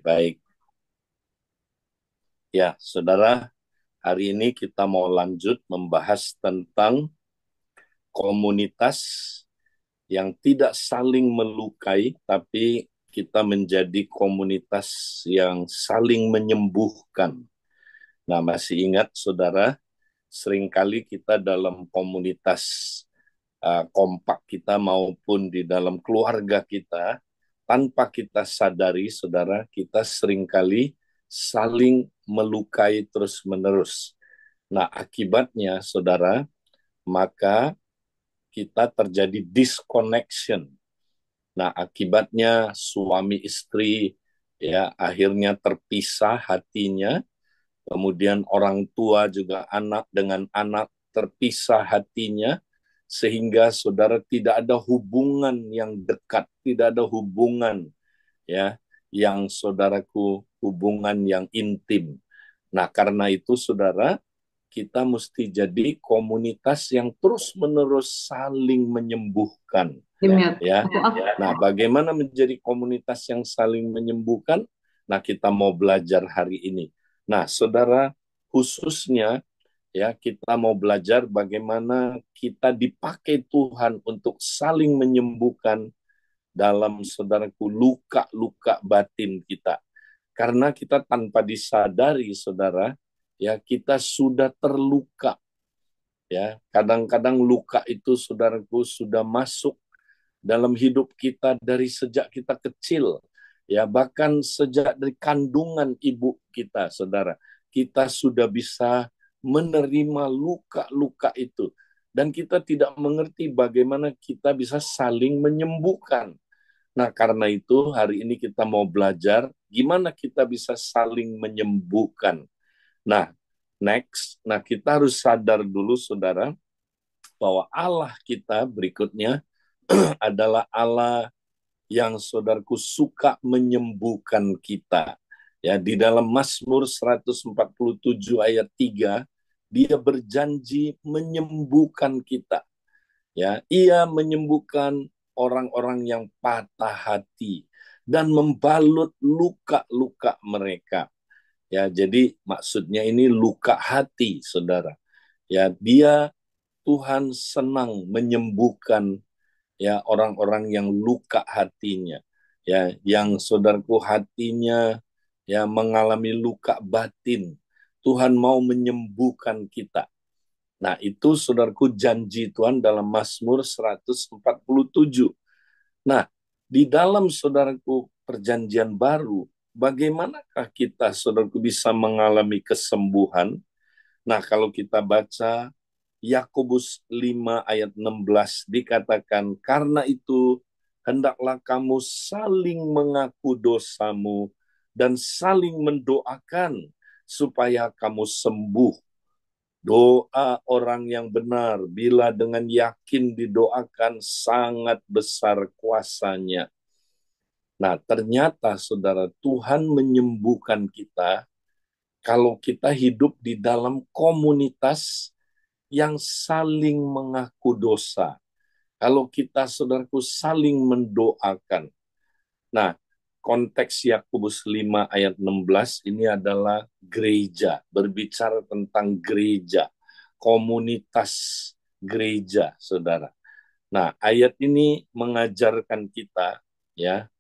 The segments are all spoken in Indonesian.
Baik, ya saudara, hari ini kita mau lanjut membahas tentang komunitas yang tidak saling melukai, tapi kita menjadi komunitas yang saling menyembuhkan. Nah, masih ingat saudara, seringkali kita dalam komunitas kompak kita maupun di dalam keluarga kita, tanpa kita sadari, saudara, kita seringkali saling melukai terus-menerus. Nah, akibatnya, saudara, maka kita terjadi disconnection. Nah, akibatnya suami istri ya akhirnya terpisah hatinya, kemudian orang tua juga anak dengan anak terpisah hatinya, sehingga saudara tidak ada hubungan yang dekat, tidak ada hubungan ya yang saudaraku hubungan yang intim. Nah, karena itu saudara, kita mesti jadi komunitas yang terus-menerus saling menyembuhkan Dimyat. ya. Nah, bagaimana menjadi komunitas yang saling menyembuhkan? Nah, kita mau belajar hari ini. Nah, saudara, khususnya ya kita mau belajar bagaimana kita dipakai Tuhan untuk saling menyembuhkan dalam saudaraku luka-luka batin kita. Karena kita tanpa disadari saudara, ya kita sudah terluka. Ya, kadang-kadang luka itu saudaraku sudah masuk dalam hidup kita dari sejak kita kecil. Ya, bahkan sejak dari kandungan ibu kita, saudara. Kita sudah bisa menerima luka-luka itu. Dan kita tidak mengerti bagaimana kita bisa saling menyembuhkan. Nah, karena itu hari ini kita mau belajar gimana kita bisa saling menyembuhkan. Nah, next, nah kita harus sadar dulu saudara bahwa Allah kita berikutnya adalah Allah yang saudaraku suka menyembuhkan kita. Ya, di dalam Mazmur 147 ayat 3, dia berjanji menyembuhkan kita. Ya, ia menyembuhkan orang-orang yang patah hati dan membalut luka-luka mereka. Ya, jadi maksudnya ini luka hati, saudara. Ya, dia Tuhan senang menyembuhkan ya orang-orang yang luka hatinya. Ya, yang saudaraku hatinya ya mengalami luka batin. Tuhan mau menyembuhkan kita. Nah, itu saudaraku janji Tuhan dalam Mazmur 147. Nah, di dalam saudaraku perjanjian baru, bagaimanakah kita saudaraku bisa mengalami kesembuhan? Nah, kalau kita baca Yakobus 5 ayat 16 dikatakan, karena itu hendaklah kamu saling mengaku dosamu dan saling mendoakan supaya kamu sembuh. Doa orang yang benar bila dengan yakin didoakan sangat besar kuasanya. Nah, ternyata saudara, Tuhan menyembuhkan kita kalau kita hidup di dalam komunitas yang saling mengaku dosa. Kalau kita, saudaraku, saling mendoakan. Nah, konteks Yakobus 5 ayat 16 ini adalah gereja, berbicara tentang gereja, komunitas gereja, saudara. Nah, ayat ini mengajarkan kita, ya,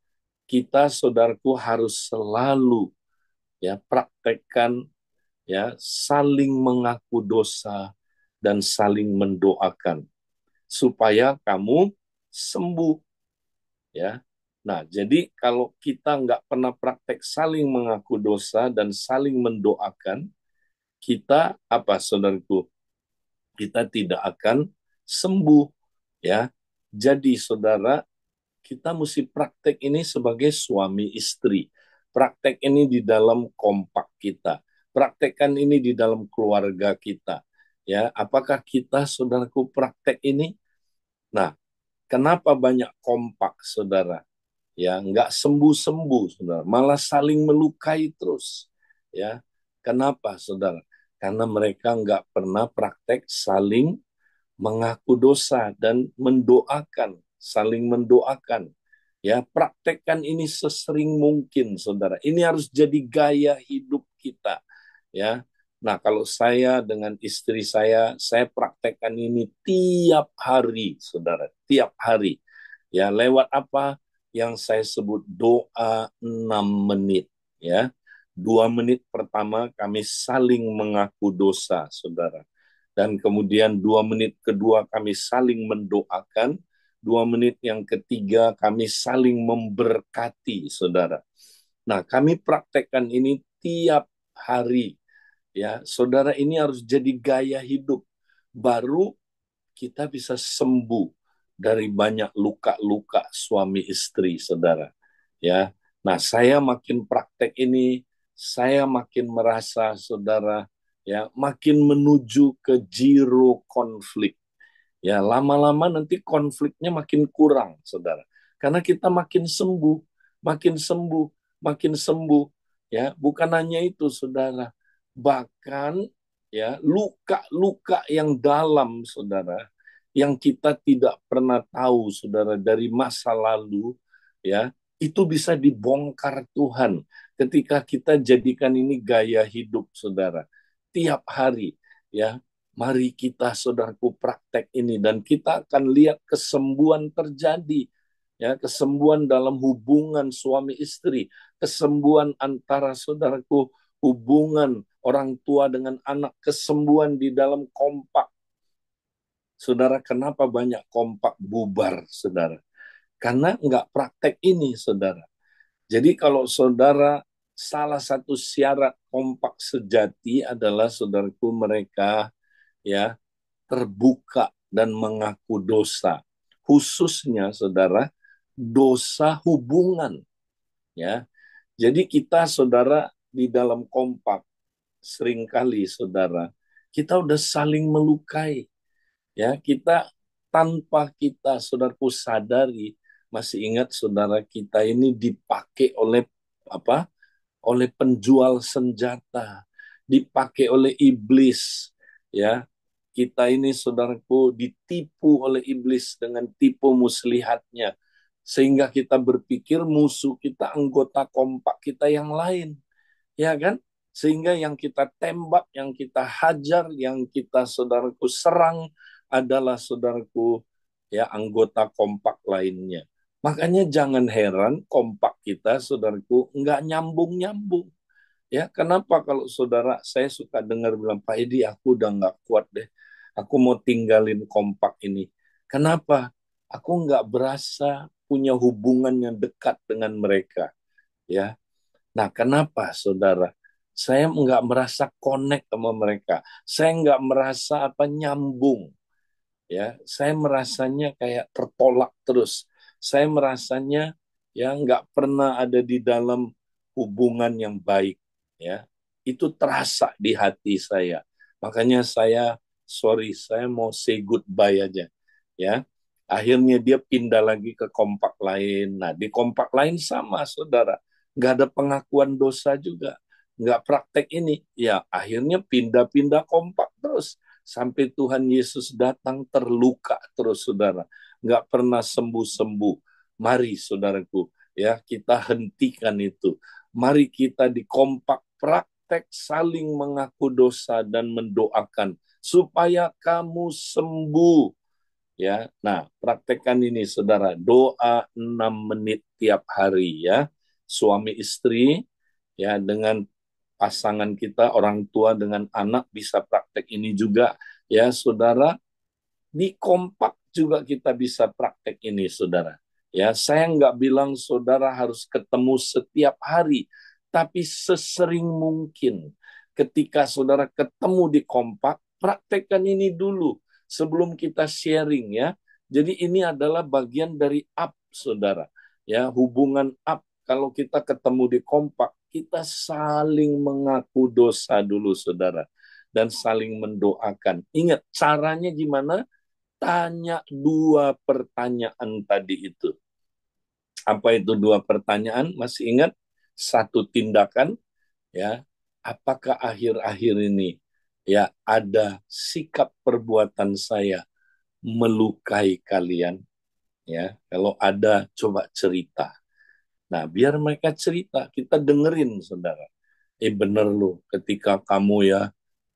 kita, saudaraku, harus selalu ya praktekkan ya saling mengaku dosa dan saling mendoakan supaya kamu sembuh ya. Nah, jadi kalau kita nggak pernah praktek saling mengaku dosa dan saling mendoakan, kita apa saudaraku? Kita tidak akan sembuh ya. Jadi saudara, kita mesti praktek ini sebagai suami istri. Praktek ini di dalam kompak kita. Praktekkan ini di dalam keluarga kita. Ya, apakah kita saudaraku praktek ini? Nah, kenapa banyak kompak saudara? Ya, nggak sembuh-sembuh saudara, malah saling melukai terus. Ya, kenapa saudara? Karena mereka nggak pernah praktek saling mengaku dosa dan mendoakan, saling mendoakan. Ya, praktekkan ini sesering mungkin, saudara. Ini harus jadi gaya hidup kita. Ya, nah kalau saya dengan istri saya praktekkan ini tiap hari, saudara. Tiap hari. Ya, lewat apa yang saya sebut doa 6 menit. Ya, 2 menit pertama kami saling mengaku dosa, saudara. Dan kemudian 2 menit kedua kami saling mendoakan. 2 menit yang ketiga kami saling memberkati, saudara. Nah, kami praktekkan ini tiap hari. Ya, saudara, ini harus jadi gaya hidup. Baru kita bisa sembuh dari banyak luka-luka suami istri, saudara. Ya, nah saya makin praktek ini, saya makin merasa, saudara, ya, makin menuju ke zero konflik. Ya, lama-lama nanti konfliknya makin kurang, saudara. Karena kita makin sembuh, makin sembuh, makin sembuh. Ya, bukan hanya itu, saudara. Bahkan ya luka-luka yang dalam, saudara, yang kita tidak pernah tahu, saudara, dari masa lalu, ya, itu bisa dibongkar Tuhan ketika kita jadikan ini gaya hidup, saudara. Tiap hari, ya, mari kita, saudaraku, praktek ini dan kita akan lihat kesembuhan terjadi. Ya, kesembuhan dalam hubungan suami istri, kesembuhan antara, saudaraku, hubungan orang tua dengan anak, kesembuhan di dalam kompak. Saudara, kenapa banyak kompak bubar, saudara? Karena nggak praktek ini, saudara. Jadi kalau saudara, salah satu syarat kompak sejati adalah, saudaraku, mereka ya terbuka dan mengaku dosa. Khususnya, saudara, dosa hubungan. Ya, jadi kita, saudara, di dalam kompak seringkali, saudara, kita udah saling melukai. Ya, kita tanpa kita, saudaraku, sadari, masih ingat, saudara, kita ini dipakai oleh apa? Oleh penjual senjata, dipakai oleh iblis, ya. Kita ini, saudaraku, ditipu oleh iblis dengan tipu muslihatnya, sehingga kita berpikir musuh kita anggota kompak kita yang lain, ya kan? Sehingga yang kita tembak, yang kita hajar, yang kita, saudaraku, serang adalah, saudaraku, ya, anggota kompak lainnya. Makanya jangan heran kompak kita, saudaraku, nggak nyambung-nyambung. Ya, kenapa kalau saudara, saya suka dengar bilang, Pak Edi, aku udah nggak kuat deh. Aku mau tinggalin kompak ini. Kenapa? Aku nggak berasa punya hubungan yang dekat dengan mereka. Ya, nah, kenapa, saudara? Saya nggak merasa connect sama mereka. Saya nggak merasa apa nyambung. Ya, saya merasanya kayak tertolak terus. Saya merasanya ya nggak pernah ada di dalam hubungan yang baik. Ya, itu terasa di hati saya. Makanya saya sorry, saya mau say goodbye aja. Ya, akhirnya dia pindah lagi ke kompak lain. Nah, di kompak lain sama, saudara, nggak ada pengakuan dosa juga, nggak praktek ini. Ya, akhirnya pindah-pindah kompak terus sampai Tuhan Yesus datang, terluka terus, saudara, nggak pernah sembuh-sembuh. Mari, saudaraku, ya, kita hentikan itu. Mari kita di kompak praktek saling mengaku dosa dan mendoakan supaya kamu sembuh. Ya, nah, praktekkan ini, saudara, doa 6 menit tiap hari, ya, suami istri, ya, dengan pasangan kita, orang tua dengan anak bisa praktek ini juga, ya, saudara. Di kompak juga kita bisa praktek ini, saudara. Ya, saya nggak bilang saudara harus ketemu setiap hari, tapi sesering mungkin. Ketika saudara ketemu di kompak, praktekkan ini dulu sebelum kita sharing, ya. Jadi ini adalah bagian dari up, saudara. Ya, hubungan up. Kalau kita ketemu di kompak, kita saling mengaku dosa dulu, saudara, dan saling mendoakan. Ingat caranya gimana? Tanya 2 pertanyaan tadi itu. Apa itu 2 pertanyaan? Masih ingat? Satu tindakan, ya. Apakah akhir-akhir ini, ya, ada sikap perbuatan saya melukai kalian? Ya, kalau ada coba cerita. Nah, biar mereka cerita, kita dengerin, saudara. Bener loh, ketika kamu ya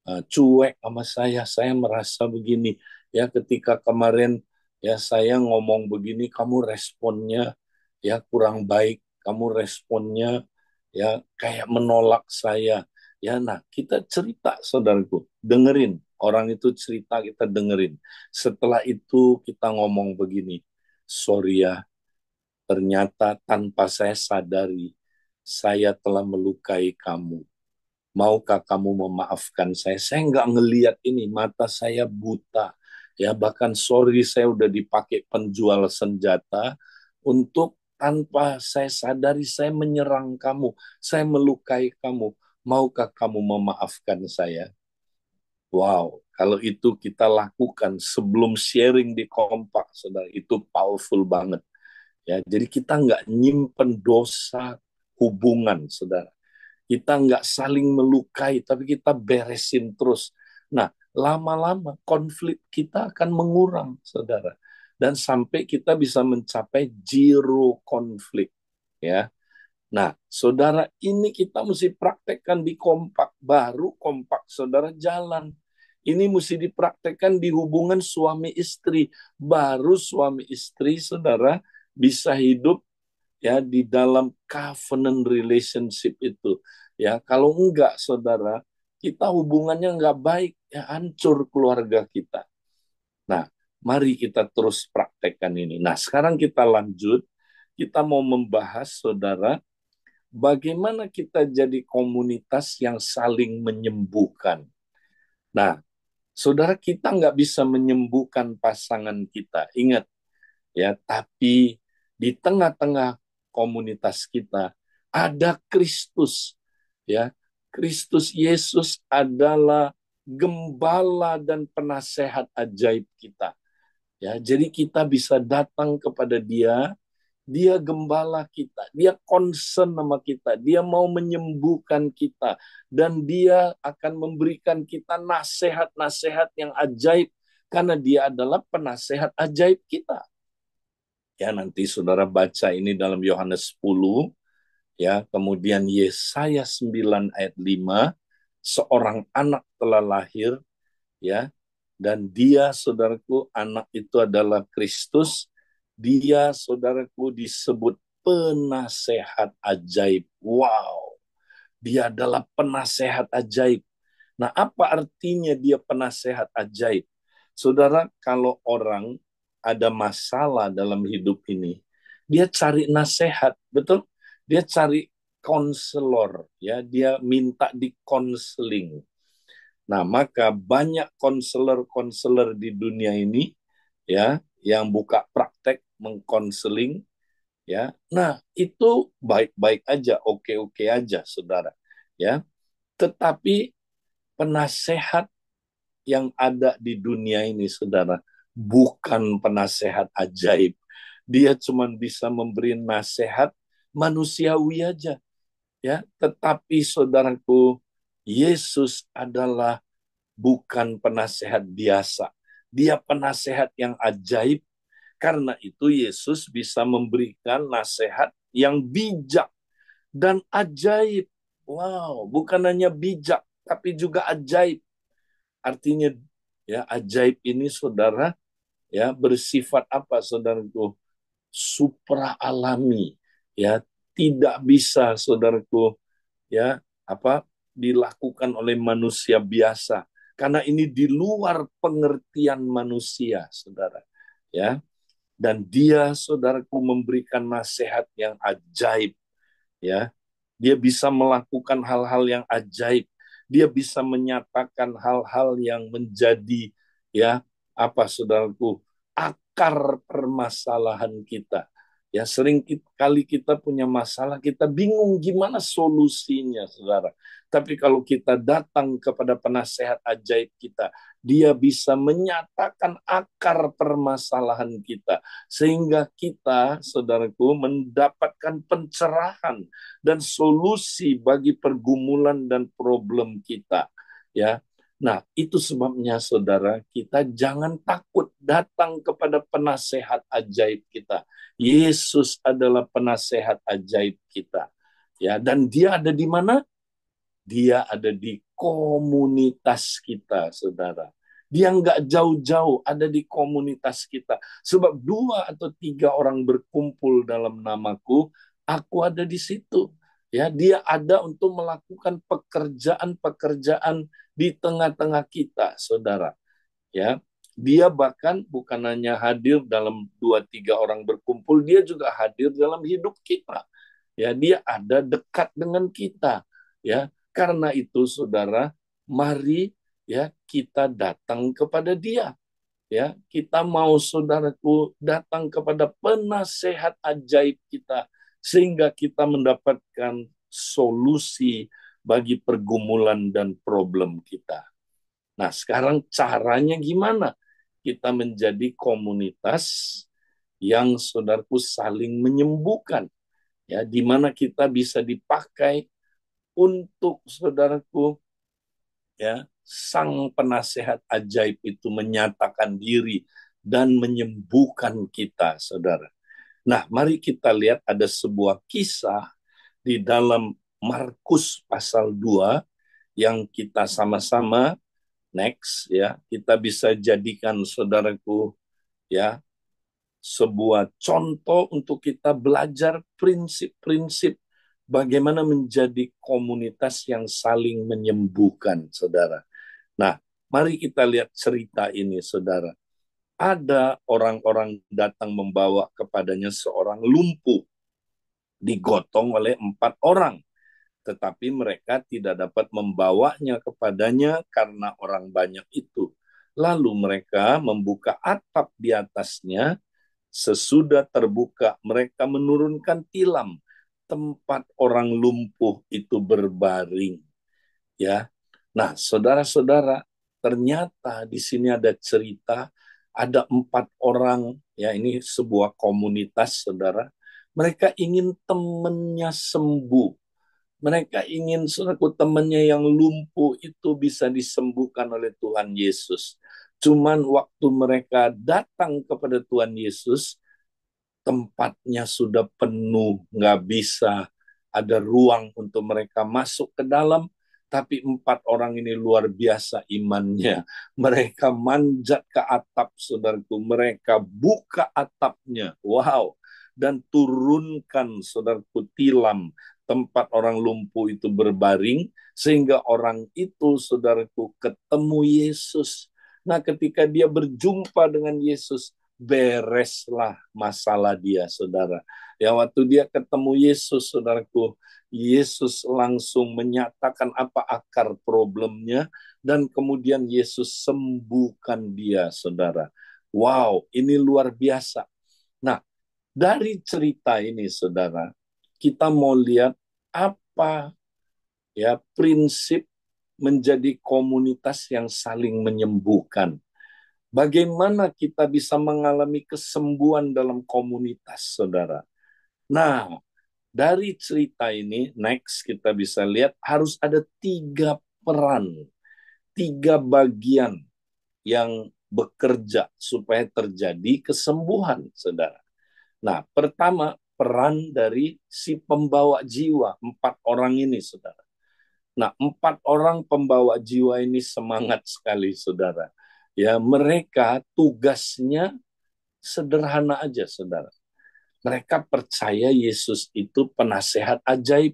cuek sama saya merasa begini. Ya, ketika kemarin ya saya ngomong begini, kamu responnya ya kurang baik, kamu responnya ya kayak menolak saya. Ya, nah kita cerita, saudaraku, dengerin. Orang itu cerita, kita dengerin. Setelah itu kita ngomong begini, sorry ya, ternyata tanpa saya sadari, saya telah melukai kamu. Maukah kamu memaafkan saya? Saya nggak ngelihat ini, mata saya buta. Ya, bahkan sorry saya udah dipakai penjual senjata untuk tanpa saya sadari saya menyerang kamu, saya melukai kamu. Maukah kamu memaafkan saya? Wow, kalau itu kita lakukan sebelum sharing di kompak, saudara, itu powerful banget. Ya, jadi kita nggak nyimpen dosa hubungan, saudara. Kita nggak saling melukai, tapi kita beresin terus. Nah, lama-lama konflik kita akan mengurang, saudara. Dan sampai kita bisa mencapai zero konflik. Ya. Nah, saudara, ini kita mesti praktekkan di kompak. Baru kompak, saudara, jalan. Ini mesti dipraktekkan di hubungan suami istri. Baru suami istri, saudara, bisa hidup ya di dalam covenant relationship itu. Ya, kalau enggak, saudara, kita hubungannya enggak baik, ya hancur keluarga kita. Nah, mari kita terus praktekkan ini. Nah, sekarang kita lanjut, kita mau membahas, saudara, bagaimana kita jadi komunitas yang saling menyembuhkan. Nah, saudara, kita nggak bisa menyembuhkan pasangan kita. Ingat, ya, tapi di tengah-tengah komunitas kita ada Kristus, ya. Kristus Yesus adalah gembala dan penasehat ajaib kita. Ya, jadi kita bisa datang kepada Dia, Dia gembala kita, Dia concern sama kita, Dia mau menyembuhkan kita, dan Dia akan memberikan kita nasihat-nasihat yang ajaib, karena Dia adalah penasehat ajaib kita. Ya, nanti saudara baca ini dalam Yohanes 10, ya, kemudian Yesaya 9 ayat 5, seorang anak telah lahir, ya, dan dia, saudaraku, anak itu adalah Kristus. Dia, saudaraku, disebut penasehat ajaib. Wow, dia adalah penasehat ajaib. Nah, apa artinya dia penasehat ajaib? Saudara, kalau orang ada masalah dalam hidup ini, dia cari nasihat, betul? Dia cari konselor, ya, dia minta di konseling. Nah, maka banyak konselor-konselor di dunia ini, ya, yang buka praktek mengkonseling, ya. Nah, itu baik-baik aja, oke-oke aja, saudara, ya. Tetapi penasehat yang ada di dunia ini, saudara, bukan penasehat ajaib. Dia cuma bisa memberi nasihat manusiawi aja, ya. Tetapi, saudaraku, Yesus adalah bukan penasehat biasa. Dia penasehat yang ajaib. Karena itu Yesus bisa memberikan nasihat yang bijak dan ajaib. Wow, bukan hanya bijak, tapi juga ajaib. Artinya ya ajaib ini, saudara, ya bersifat apa, saudaraku? Supra alami, ya, tidak bisa, saudaraku, ya apa dilakukan oleh manusia biasa, karena ini di luar pengertian manusia, saudara, ya. Dan dia, saudaraku, memberikan nasihat yang ajaib, ya. Dia bisa melakukan hal-hal yang ajaib. Dia bisa menyatakan hal-hal yang menjadi, ya, apa, saudaraku, akar permasalahan kita. Ya, sering kali kita punya masalah, kita bingung gimana solusinya, saudara. Tapi kalau kita datang kepada penasehat ajaib kita, dia bisa menyatakan akar permasalahan kita, sehingga kita, saudaraku, mendapatkan pencerahan dan solusi bagi pergumulan dan problem kita, ya. Nah, itu sebabnya saudara, kita jangan takut datang kepada penasehat ajaib kita. Yesus adalah penasehat ajaib kita. Ya, dan dia ada di mana? Dia ada di komunitas kita, saudara. Dia nggak jauh-jauh, ada di komunitas kita. Sebab 2 atau 3 orang berkumpul dalam namaku, aku ada di situ. Ya, dia ada untuk melakukan pekerjaan-pekerjaan di tengah-tengah kita, saudara. Ya, dia bahkan bukan hanya hadir dalam 2 3 orang berkumpul, dia juga hadir dalam hidup kita. Ya, dia ada dekat dengan kita. Ya, karena itu saudara, mari ya kita datang kepada dia. Ya, kita mau saudaraku datang kepada penasehat ajaib kita sehingga kita mendapatkan solusi bagi pergumulan dan problem kita. Nah, sekarang caranya gimana? Kita menjadi komunitas yang saudaraku saling menyembuhkan, ya, di mana kita bisa dipakai untuk saudaraku, ya, sang penasehat ajaib itu menyatakan diri dan menyembuhkan kita, saudara. Nah, mari kita lihat ada sebuah kisah di dalam Markus pasal 2 yang kita sama-sama next, ya, kita bisa jadikan saudaraku, ya, sebuah contoh untuk kita belajar prinsip-prinsip bagaimana menjadi komunitas yang saling menyembuhkan, saudara. Nah, mari kita lihat cerita ini, saudara. Ada orang-orang datang membawa kepadanya seorang lumpuh, digotong oleh 4 orang. Tetapi mereka tidak dapat membawanya kepadanya karena orang banyak itu. Lalu mereka membuka atap di atasnya. Sesudah terbuka, mereka menurunkan tilam tempat orang lumpuh itu berbaring. Ya, nah saudara-saudara, ternyata di sini ada cerita, ada 4 orang, ya ini sebuah komunitas, saudara. Mereka ingin temannya sembuh. Mereka ingin selaku temannya yang lumpuh itu bisa disembuhkan oleh Tuhan Yesus. Cuman waktu mereka datang kepada Tuhan Yesus, tempatnya sudah penuh, nggak bisa ada ruang untuk mereka masuk ke dalam. Tapi 4 orang ini luar biasa imannya. Mereka manjat ke atap, saudaraku. Mereka buka atapnya. Wow. Dan turunkan, saudaraku, tilam tempat orang lumpuh itu berbaring. Sehingga orang itu, saudaraku, ketemu Yesus. Nah, ketika dia berjumpa dengan Yesus, bereslah masalah dia, saudara. Ya, waktu dia ketemu Yesus, saudaraku, Yesus langsung menyatakan apa akar problemnya, dan kemudian Yesus sembuhkan dia, saudara. Wow, ini luar biasa. Nah, dari cerita ini, saudara, kita mau lihat apa ya prinsip menjadi komunitas yang saling menyembuhkan. Bagaimana kita bisa mengalami kesembuhan dalam komunitas, saudara? Nah, dari cerita ini, next kita bisa lihat harus ada 3 peran, 3 bagian yang bekerja supaya terjadi kesembuhan, saudara. Nah, pertama, peran dari si pembawa jiwa, 4 orang ini, saudara. Nah, 4 orang pembawa jiwa ini semangat sekali, saudara. Ya, mereka tugasnya sederhana aja, saudara. Mereka percaya Yesus itu penasehat ajaib.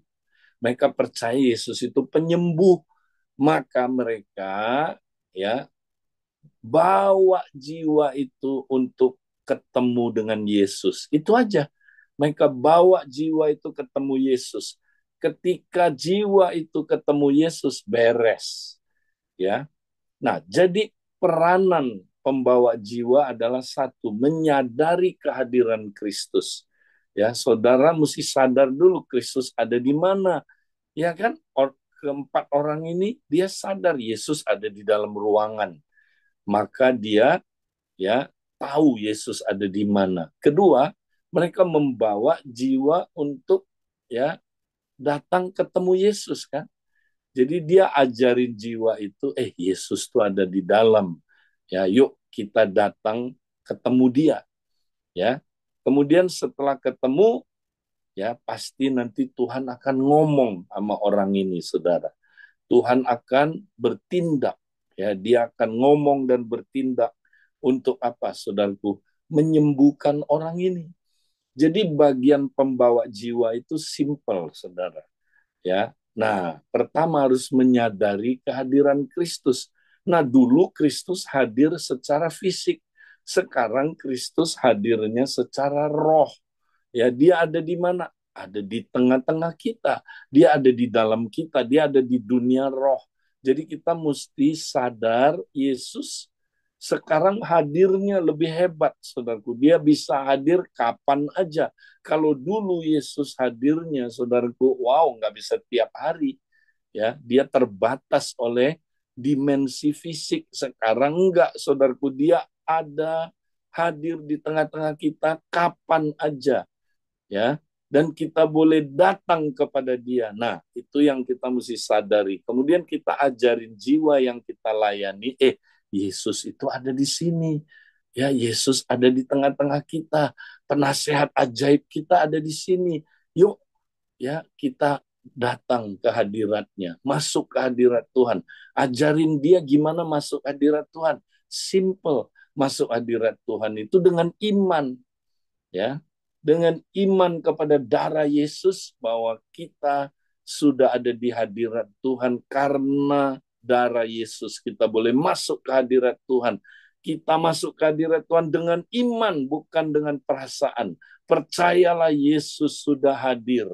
Mereka percaya Yesus itu penyembuh. Maka mereka ya bawa jiwa itu untuk ketemu dengan Yesus. Itu aja. Mereka bawa jiwa itu ketemu Yesus. Ketika jiwa itu ketemu Yesus, beres. Ya. Nah, jadi peranan pembawa jiwa adalah satu, menyadari kehadiran Kristus. Ya, saudara mesti sadar dulu Kristus ada di mana. Ya kan? Ke 4 orang ini dia sadar Yesus ada di dalam ruangan. Maka dia ya tahu Yesus ada di mana. Kedua, mereka membawa jiwa untuk ya datang ketemu Yesus kan. Jadi dia ajarin jiwa itu, Yesus tuh ada di dalam. Ya, yuk kita datang ketemu dia. Ya, kemudian setelah ketemu, ya pasti nanti Tuhan akan ngomong sama orang ini, saudara. Tuhan akan bertindak. Ya, dia akan ngomong dan bertindak untuk apa, saudaraku? Menyembuhkan orang ini. Jadi bagian pembawa jiwa itu simple, saudara. Ya, nah pertama harus menyadari kehadiran Kristus. Nah dulu Kristus hadir secara fisik, sekarang Kristus hadirnya secara roh. Ya, dia ada di mana? Ada di tengah-tengah kita. Dia ada di dalam kita. Dia ada di dunia roh. Jadi kita mesti sadar Yesus sekarang hadirnya lebih hebat, saudaraku. Dia bisa hadir kapan aja. Kalau dulu Yesus hadirnya, saudaraku, wow, nggak bisa tiap hari. Ya, dia terbatas oleh dimensi fisik. Sekarang enggak, saudaraku. Dia ada hadir di tengah-tengah kita kapan aja, ya, dan kita boleh datang kepada dia. Nah, itu yang kita mesti sadari. Kemudian kita ajarin jiwa yang kita layani, Yesus itu ada di sini. Ya, Yesus ada di tengah-tengah kita. Penasehat ajaib kita ada di sini. Yuk, ya, kita datang ke hadiratnya, masuk ke hadirat Tuhan. Ajarin dia gimana masuk hadirat Tuhan. Simple. Masuk hadirat Tuhan itu dengan iman, ya, dengan iman kepada darah Yesus, bahwa kita sudah ada di hadirat Tuhan. Karena darah Yesus kita boleh masuk ke hadirat Tuhan. Kita masuk ke hadirat Tuhan dengan iman, bukan dengan perasaan. Percayalah, Yesus sudah hadir,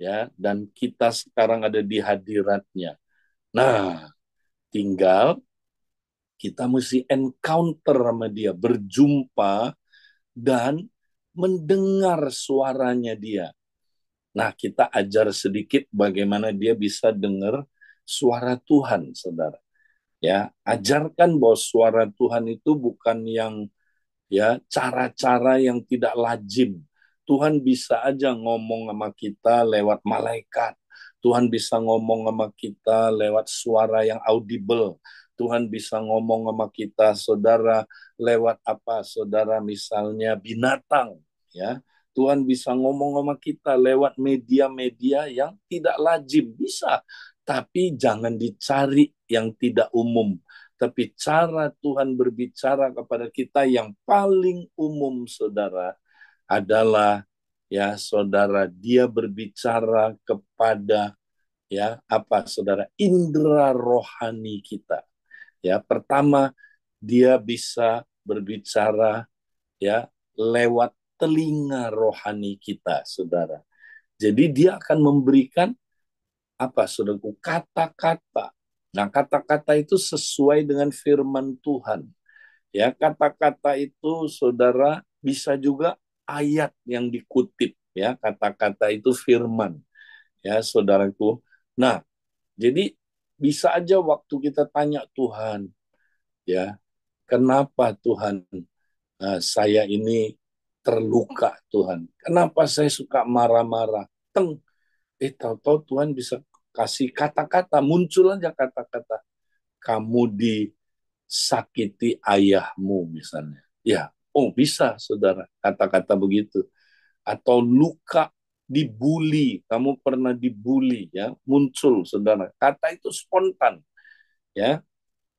ya, dan kita sekarang ada di hadiratnya. Nah, tinggal kita mesti encounter sama dia, berjumpa dan mendengar suaranya dia. Nah, kita ajar sedikit bagaimana dia bisa dengar suara Tuhan, saudara. Ya, ajarkan bahwa suara Tuhan itu bukan yang, ya, cara-cara yang tidak lazim. Tuhan bisa aja ngomong sama kita lewat malaikat. Tuhan bisa ngomong sama kita lewat suara yang audible. Tuhan bisa ngomong sama kita, saudara, lewat apa, saudara, misalnya binatang, ya. Tuhan bisa ngomong sama kita lewat media-media yang tidak lazim, bisa. Tapi jangan dicari yang tidak umum. Tapi cara Tuhan berbicara kepada kita yang paling umum, saudara, adalah, ya, saudara, dia berbicara kepada, ya, apa, saudara, indera rohani kita. Ya, pertama, dia bisa berbicara, ya, lewat telinga rohani kita, saudara. Jadi dia akan memberikan apa, saudaraku, kata-kata. Nah, kata-kata itu sesuai dengan firman Tuhan. Ya, kata-kata itu, saudara, bisa juga ayat yang dikutip, ya, kata-kata itu firman, ya, saudaraku. Nah, jadi bisa aja waktu kita tanya Tuhan, ya, kenapa Tuhan, saya ini terluka, Tuhan? Kenapa saya suka marah-marah? Tahu-tahu Tuhan bisa kasih kata-kata, muncul aja kata-kata. Kamu disakiti ayahmu misalnya. Ya, oh bisa, saudara, kata-kata begitu. Atau luka, dibully, kamu pernah dibully, ya, muncul, saudara. Kata itu spontan, ya.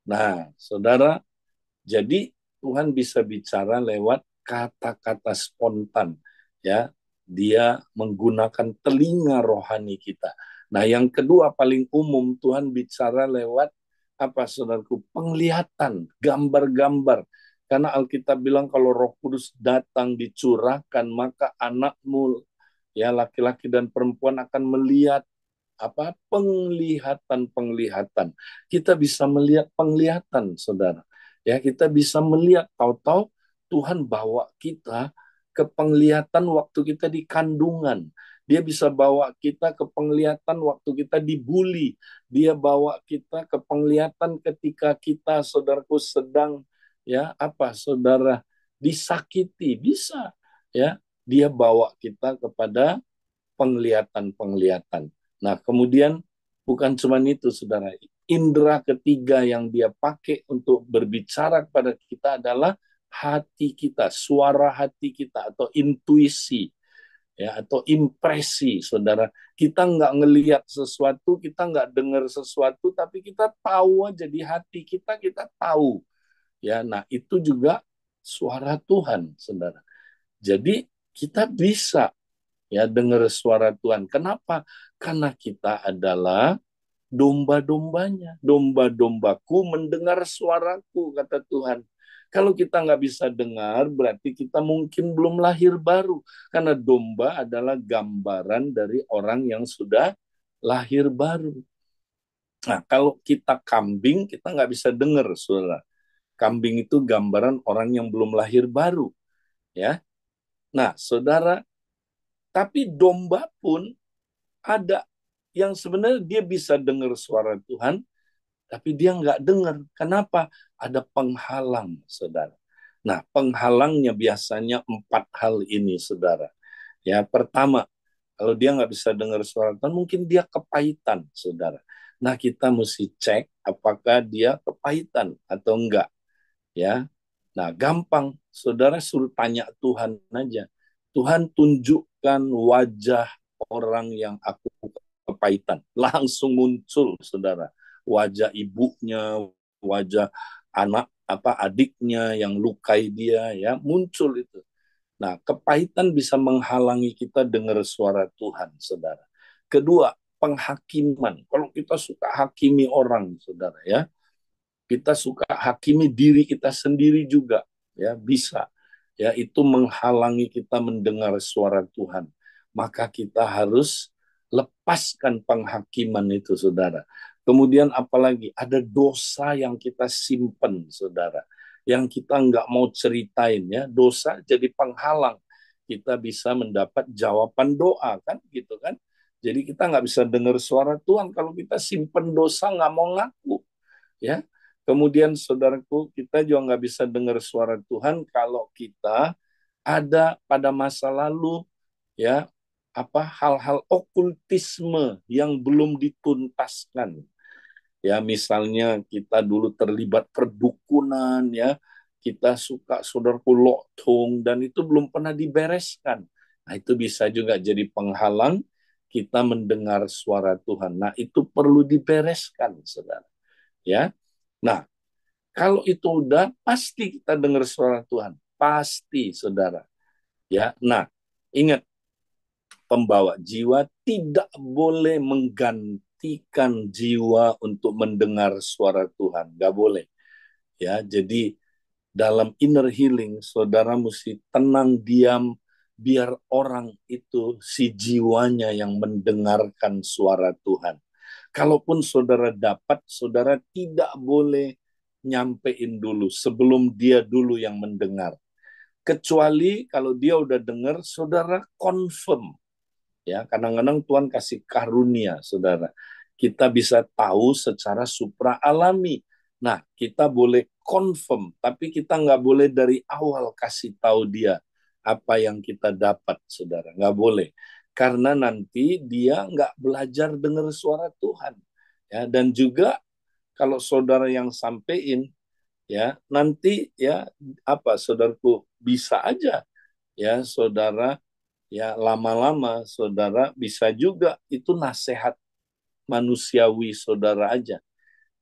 Nah, saudara, jadi Tuhan bisa bicara lewat kata-kata spontan, ya. Dia menggunakan telinga rohani kita. Nah, yang kedua paling umum, Tuhan bicara lewat apa, saudaraku? Penglihatan, gambar-gambar. Karena Alkitab bilang kalau Roh Kudus datang dicurahkan, maka anakmu, ya, laki-laki dan perempuan akan melihat apa, penglihatan-penglihatan. Kita bisa melihat penglihatan, saudara. Ya, kita bisa melihat, tahu-tahu Tuhan bawa kita ke penglihatan waktu kita di kandungan. Dia bisa bawa kita ke penglihatan waktu kita dibully. Dia bawa kita ke penglihatan ketika kita, saudaraku, sedang, ya, apa, saudara, disakiti. Bisa, ya. Dia bawa kita kepada penglihatan-penglihatan. Nah, kemudian Bukan cuma itu, saudara. Indera ketiga yang dia pakai untuk berbicara kepada kita adalah hati kita, suara hati kita, atau intuisi, ya, atau impresi, saudara. Kita nggak ngelihat sesuatu, kita nggak dengar sesuatu, tapi kita tahu aja di hati kita tahu. Ya, nah itu juga suara Tuhan, saudara. Jadi kita bisa ya dengar suara Tuhan. Kenapa? Karena kita adalah domba-dombanya. Domba-dombaku mendengar suaraku, kata Tuhan. Kalau kita nggak bisa dengar, berarti kita mungkin belum lahir baru. Karena domba adalah gambaran dari orang yang sudah lahir baru. Nah, kalau kita kambing, kita nggak bisa dengar, saudara. Kambing itu gambaran orang yang belum lahir baru. Ya. Nah, saudara, tapi domba pun ada yang sebenarnya dia bisa dengar suara Tuhan, tapi dia nggak dengar. Kenapa? Ada penghalang, saudara. Nah, penghalangnya biasanya 4 hal ini, saudara. Ya, pertama, kalau dia nggak bisa dengar suara Tuhan, mungkin dia kepahitan, saudara. Nah, kita mesti cek apakah dia kepahitan atau enggak. Ya, nah gampang, saudara suruh tanya Tuhan aja. Tuhan, tunjukkan wajah orang yang aku kepahitan. Langsung muncul, saudara. Wajah ibunya, wajah anak adiknya yang lukai dia, ya muncul itu. Nah, kepahitan bisa menghalangi kita dengar suara Tuhan, saudara. Kedua, penghakiman. Kalau kita suka hakimi orang, saudara, ya, kita suka hakimi diri kita sendiri juga, ya bisa, ya itu menghalangi kita mendengar suara Tuhan. Maka kita harus lepaskan penghakiman itu, saudara. Kemudian apalagi ada dosa yang kita simpen, saudara, yang kita nggak mau ceritain, ya dosa jadi penghalang kita bisa mendapat jawaban doa, kan gitu kan. Jadi kita nggak bisa dengar suara Tuhan kalau kita simpen dosa, nggak mau ngaku, ya. Kemudian saudaraku, kita juga nggak bisa dengar suara Tuhan kalau kita ada pada masa lalu, ya, hal-hal okultisme yang belum dituntaskan. Ya, misalnya kita dulu terlibat perdukunan, ya, kita suka saudaraku lotung dan itu belum pernah dibereskan. Nah, itu bisa juga jadi penghalang kita mendengar suara Tuhan. Nah, itu perlu dibereskan, saudara. Ya. Nah, kalau itu udah, pasti kita dengar suara Tuhan. Pasti, saudara. Ya, nah, ingat, pembawa jiwa tidak boleh menggantikan jiwa untuk mendengar suara Tuhan. Gak boleh. Ya, jadi dalam inner healing, saudara mesti tenang, diam, biar orang itu, si jiwanya yang mendengarkan suara Tuhan. Kalaupun saudara dapat, saudara tidak boleh nyampein dulu sebelum dia dulu yang mendengar. Kecuali kalau dia udah dengar, saudara confirm. Ya, kadang-kadang Tuhan kasih karunia, saudara. Kita bisa tahu secara supra alami. Nah, kita boleh confirm, tapi kita nggak boleh dari awal kasih tahu dia apa yang kita dapat, saudara. Nggak boleh. Karena nanti dia nggak belajar dengar suara Tuhan. Ya, dan juga kalau saudara yang sampein, ya nanti ya saudaraku, bisa aja ya saudara, ya lama-lama saudara bisa juga itu nasihat manusiawi saudara aja,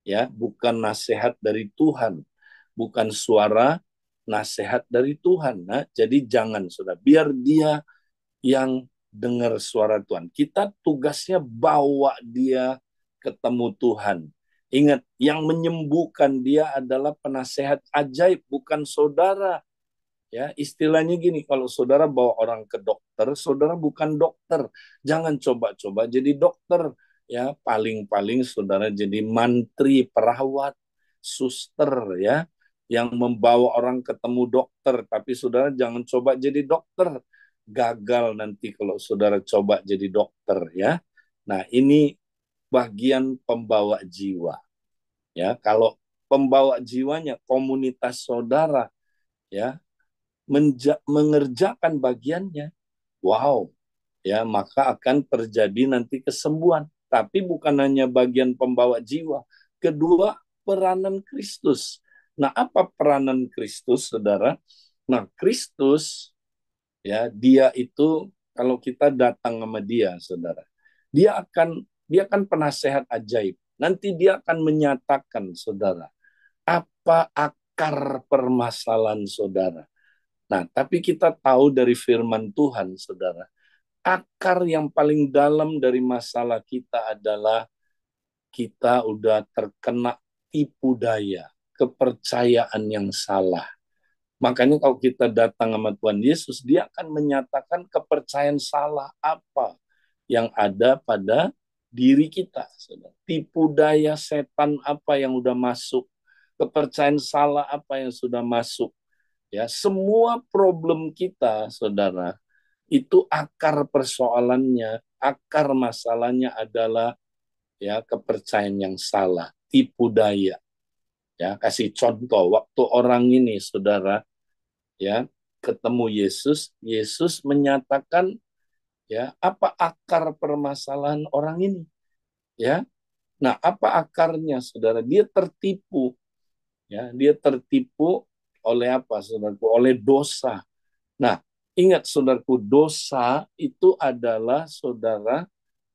ya bukan nasihat dari Tuhan, bukan suara nasihat dari Tuhan. Nah, jadi jangan, saudara, biar dia yang dengar suara Tuhan. Kita tugasnya bawa dia ketemu Tuhan. Ingat, yang menyembuhkan dia adalah penasehat ajaib, bukan saudara. Ya, istilahnya gini, kalau saudara bawa orang ke dokter, saudara bukan dokter. Jangan coba-coba jadi dokter. Ya, paling-paling saudara jadi mantri, perawat, suster, ya, yang membawa orang ketemu dokter. Tapi saudara jangan coba jadi dokter. Gagal nanti kalau saudara coba jadi dokter, ya. Nah, ini bagian pembawa jiwa. Ya, kalau pembawa jiwanya komunitas saudara, ya, mengerjakan bagiannya, wow, ya maka akan terjadi nanti kesembuhan. Tapi bukan hanya bagian pembawa jiwa. Kedua, peranan Kristus. Nah, apa peranan Kristus, saudara? Nah, Kristus, ya, dia itu kalau kita datang sama dia, saudara, dia akan penasehat ajaib. Nanti dia akan menyatakan, saudara, apa akar permasalahan saudara. Nah, tapi kita tahu dari firman Tuhan, saudara, akar yang paling dalam dari masalah kita adalah kita udah terkena tipu daya, kepercayaan yang salah. Makanya kalau kita datang sama Tuhan Yesus, dia akan menyatakan kepercayaan salah apa yang ada pada diri kita. Saudara. Tipu daya setan apa yang udah masuk, kepercayaan salah apa yang sudah masuk. Ya, semua problem kita, saudara, itu akar persoalannya, akar masalahnya adalah ya kepercayaan yang salah, tipu daya. Ya, kasih contoh waktu orang ini, saudara, ya ketemu Yesus, Yesus menyatakan ya apa akar permasalahan orang ini, ya. Nah, apa akarnya, saudara? Dia tertipu, ya, dia tertipu oleh apa, saudaraku? Oleh dosa. Nah, ingat, saudaraku, dosa itu adalah, saudara,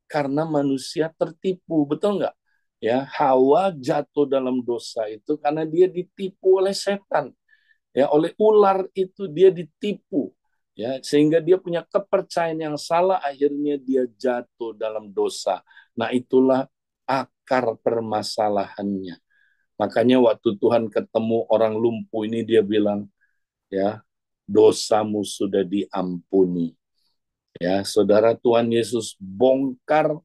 karena manusia tertipu, betul nggak? Ya, Hawa jatuh dalam dosa itu karena dia ditipu oleh setan. Ya, oleh ular itu dia ditipu, ya, sehingga dia punya kepercayaan yang salah, akhirnya dia jatuh dalam dosa. Nah, itulah akar permasalahannya. Makanya waktu Tuhan ketemu orang lumpuh ini, dia bilang, ya, dosamu sudah diampuni. Ya, saudara, Tuhan Yesus bongkar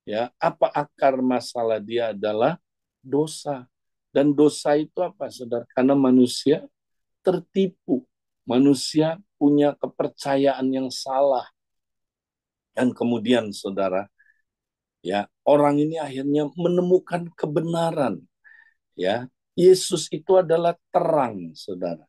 ya apa akar masalah dia adalah dosa. Dan dosa itu apa, saudara? Karena manusia tertipu. Manusia punya kepercayaan yang salah. Dan kemudian, saudara, ya, orang ini akhirnya menemukan kebenaran. Ya, Yesus itu adalah terang, saudara.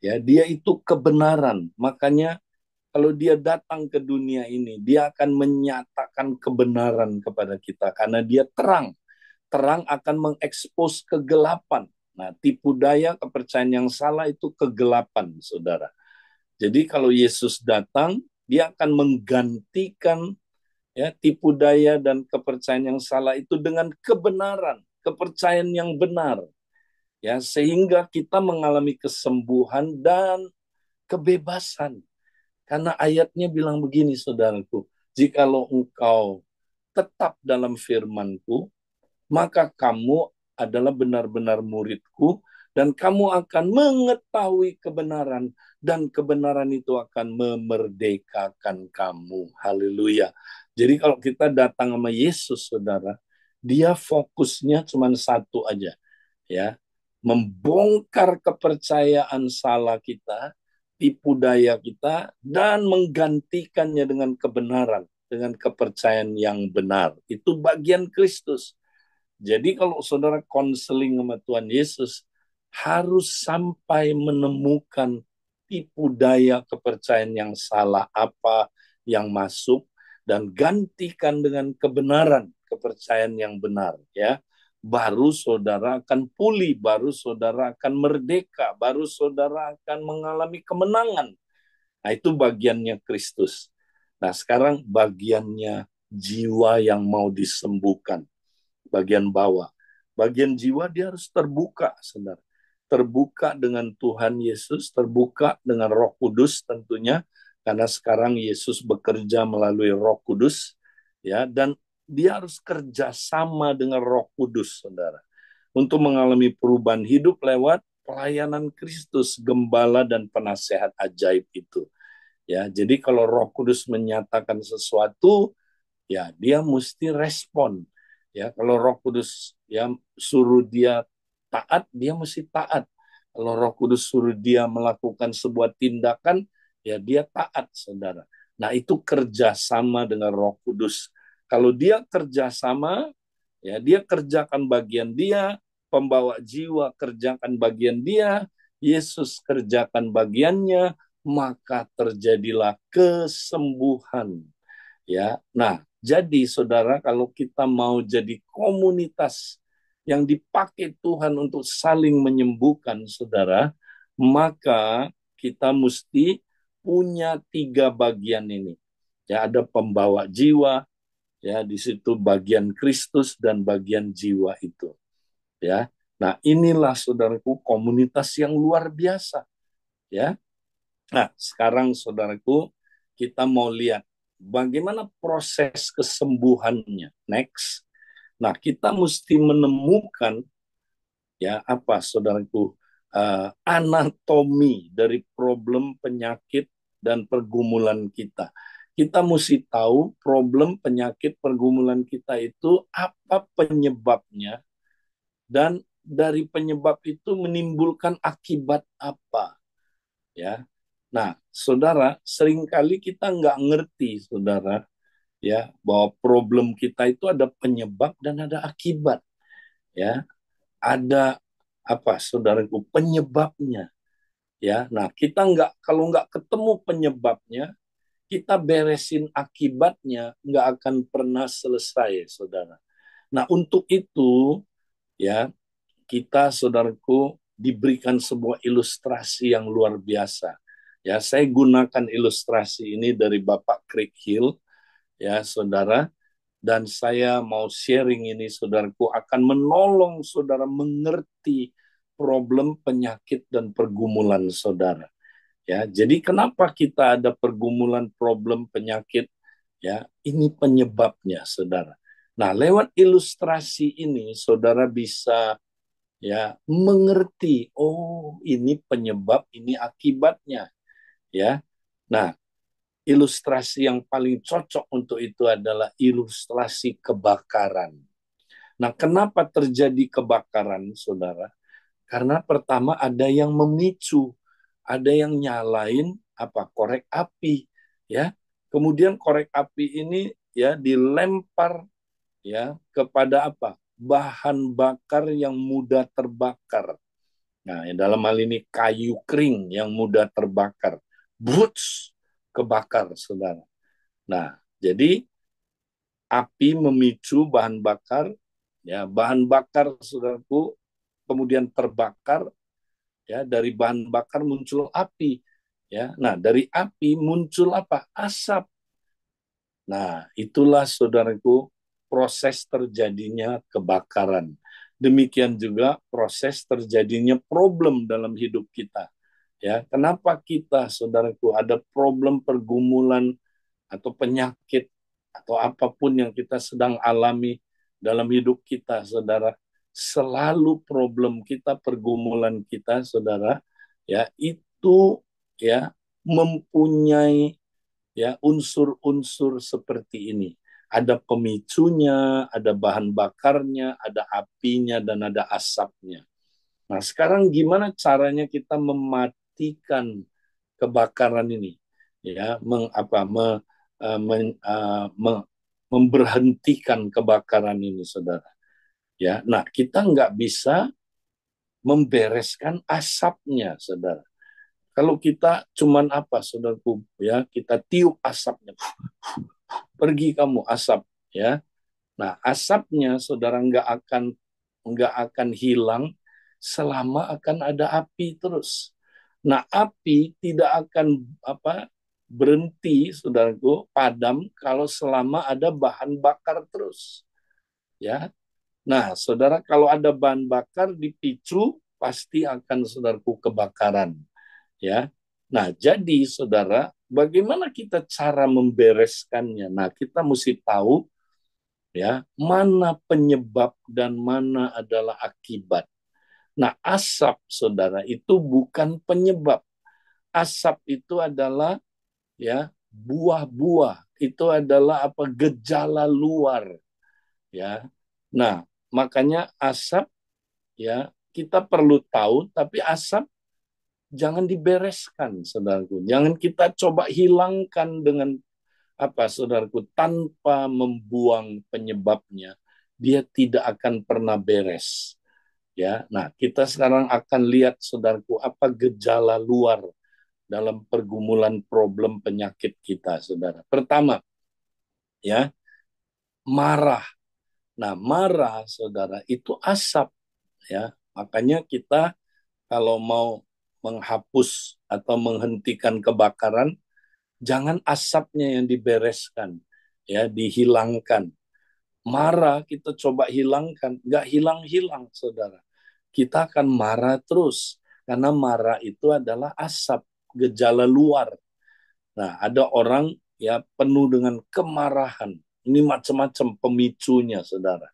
Ya, dia itu kebenaran. Makanya kalau dia datang ke dunia ini, dia akan menyatakan kebenaran kepada kita karena dia terang. Terang akan mengekspos kegelapan. Nah, tipu daya kepercayaan yang salah itu kegelapan, saudara. Jadi kalau Yesus datang, dia akan menggantikan ya tipu daya dan kepercayaan yang salah itu dengan kebenaran, kepercayaan yang benar. Ya, sehingga kita mengalami kesembuhan dan kebebasan. Karena ayatnya bilang begini, saudaraku, jikalau engkau tetap dalam firman-Ku, maka kamu adalah benar-benar muridku, dan kamu akan mengetahui kebenaran, dan kebenaran itu akan memerdekakan kamu. Haleluya. Jadi kalau kita datang sama Yesus, saudara, dia fokusnya cuma satu aja, ya, membongkar kepercayaan salah kita, tipu daya kita, dan menggantikannya dengan kebenaran, dengan kepercayaan yang benar. Itu bagian Kristus. Jadi kalau saudara konseling sama Tuhan Yesus, harus sampai menemukan tipu daya kepercayaan yang salah apa yang masuk, dan gantikan dengan kebenaran, kepercayaan yang benar, ya. Baru saudara akan pulih, baru saudara akan merdeka, baru saudara akan mengalami kemenangan. Nah, itu bagiannya Kristus. Nah, sekarang bagiannya jiwa yang mau disembuhkan, bagian bawah. Bagian jiwa dia harus terbuka, saudara. Terbuka dengan Tuhan Yesus, terbuka dengan Roh Kudus tentunya, karena sekarang Yesus bekerja melalui Roh Kudus, ya, dan dia harus kerja sama dengan Roh Kudus, saudara, untuk mengalami perubahan hidup lewat pelayanan Kristus, gembala dan penasehat ajaib itu. Ya, jadi kalau Roh Kudus menyatakan sesuatu, ya dia mesti respon. Ya, kalau Roh Kudus ya suruh dia taat, dia mesti taat. Kalau Roh Kudus suruh dia melakukan sebuah tindakan, ya dia taat, saudara. Nah, itu kerjasama dengan Roh Kudus. Kalau dia kerjasama, ya dia kerjakan bagian dia, pembawa jiwa kerjakan bagian dia, Yesus kerjakan bagiannya, maka terjadilah kesembuhan. Ya, nah, Jadi, saudara, kalau kita mau jadi komunitas yang dipakai Tuhan untuk saling menyembuhkan, saudara, maka kita mesti punya tiga bagian ini. Ya, ada pembawa jiwa, ya, di situ bagian Kristus dan bagian jiwa itu. Ya, nah inilah saudaraku komunitas yang luar biasa. Ya, nah sekarang saudaraku kita mau lihat bagaimana proses kesembuhannya. Next. Nah, kita mesti menemukan ya apa saudaraku anatomi dari problem penyakit dan pergumulan kita. Kita mesti tahu problem penyakit pergumulan kita itu apa penyebabnya dan dari penyebab itu menimbulkan akibat apa ya. Nah, saudara, seringkali kita nggak ngerti, saudara, ya, bahwa problem kita itu ada penyebab dan ada akibat, ya. Ada apa, saudaraku, penyebabnya, ya. Nah, kita nggak, kalau nggak ketemu penyebabnya, kita beresin akibatnya, nggak akan pernah selesai, saudara. Nah, untuk itu, ya, kita, saudaraku, diberikan sebuah ilustrasi yang luar biasa. Ya, saya gunakan ilustrasi ini dari Bapak Craig Hill, ya, saudara, dan saya mau sharing ini, saudaraku, akan menolong saudara mengerti problem penyakit dan pergumulan saudara. Ya, jadi kenapa kita ada pergumulan problem penyakit? Ya, ini penyebabnya, saudara. Nah, lewat ilustrasi ini, saudara bisa ya mengerti, oh ini penyebab, ini akibatnya, ya. Nah, ilustrasi yang paling cocok untuk itu adalah ilustrasi kebakaran. Nah, kenapa terjadi kebakaran, saudara? Karena pertama ada yang memicu, ada yang nyalain apa korek api, ya. Kemudian korek api ini ya dilempar ya kepada apa? Bahan bakar yang mudah terbakar. Nah, dalam hal ini kayu kering yang mudah terbakar. Bruts, kebakar, saudara. Nah, jadi api memicu bahan bakar, ya bahan bakar, saudaraku, kemudian terbakar, ya dari bahan bakar muncul api, ya. Nah, dari api muncul apa? Asap. Nah, itulah saudaraku proses terjadinya kebakaran. Demikian juga proses terjadinya problem dalam hidup kita. Ya, kenapa kita, saudaraku, ada problem pergumulan atau penyakit atau apapun yang kita sedang alami dalam hidup kita, saudara, selalu problem kita, pergumulan kita, saudara, ya itu ya mempunyai ya unsur-unsur seperti ini. Ada pemicunya, ada bahan bakarnya, ada apinya dan ada asapnya. Nah, sekarang gimana caranya kita mematikan kebakaran ini? Ya, memberhentikan kebakaran ini, saudara. Ya, nah kita nggak bisa membereskan asapnya, saudara. Kalau kita cuman apa, saudaraku, ya kita tiup asapnya, pergi kamu asap, ya. Nah, asapnya, saudara, nggak akan hilang selama akan ada api terus. Nah, api tidak akan apa berhenti, saudaraku, padam kalau selama ada bahan bakar terus. Ya, nah, saudara, kalau ada bahan bakar dipicu, pasti akan, saudaraku, kebakaran. Ya, nah, jadi, saudara, bagaimana kita cara membereskannya? Nah, kita mesti tahu ya mana penyebab dan mana adalah akibat. Nah, asap, saudara, itu bukan penyebab. Asap itu adalah ya buah-buah, itu adalah apa gejala luar, ya. Nah, makanya asap ya kita perlu tahu, tapi asap jangan dibereskan, saudaraku. Jangan kita coba hilangkan dengan apa, saudaraku, tanpa membuang penyebabnya, dia tidak akan pernah beres. Ya, nah kita sekarang akan lihat, saudaraku, apa gejala luar dalam pergumulan problem penyakit kita, saudara. Pertama, ya, marah. Nah, marah, saudara, itu asap, ya. Makanya kita kalau mau menghapus atau menghentikan kebakaran, jangan asapnya yang dibereskan, ya, dihilangkan. Marah kita coba hilangkan, nggak hilang-hilang, saudara. Kita akan marah terus, karena marah itu adalah asap, gejala luar. Nah, ada orang ya penuh dengan kemarahan. Ini macam-macam pemicunya, saudara.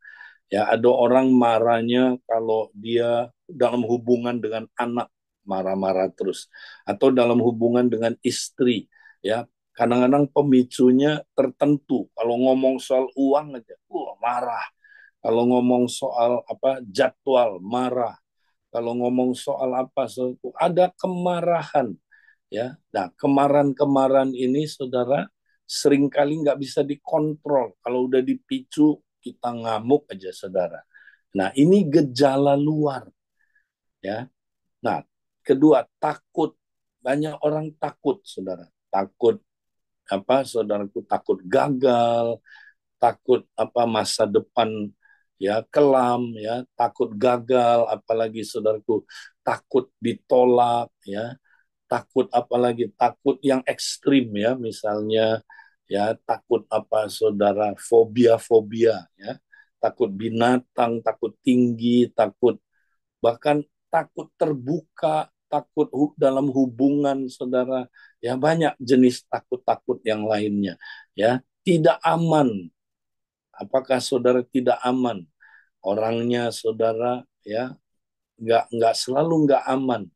Ya, ada orang marahnya kalau dia dalam hubungan dengan anak, marah-marah terus, atau dalam hubungan dengan istri, ya. Kadang-kadang pemicunya tertentu. Kalau ngomong soal uang aja, marah. Kalau ngomong soal apa jadwal, marah. Kalau ngomong soal apa, ada kemarahan, ya. Nah, kemarahan-kemarahan ini, saudara, seringkali nggak bisa dikontrol. Kalau udah dipicu, kita ngamuk aja, saudara. Nah, ini gejala luar, ya. Nah, kedua, takut. Banyak orang takut, saudara. Takut apa, saudaraku, takut gagal, takut apa masa depan ya kelam, ya, takut gagal, apalagi saudaraku takut ditolak, ya, takut apalagi takut yang ekstrim, ya, misalnya ya takut apa, saudara, fobia-fobia, ya, takut binatang, takut tinggi, takut bahkan takut terbuka, takut dalam hubungan, saudara, ya, banyak jenis takut-takut yang lainnya, ya. Tidak aman. Apakah saudara tidak aman? Orangnya, saudara, ya, nggak selalu nggak aman,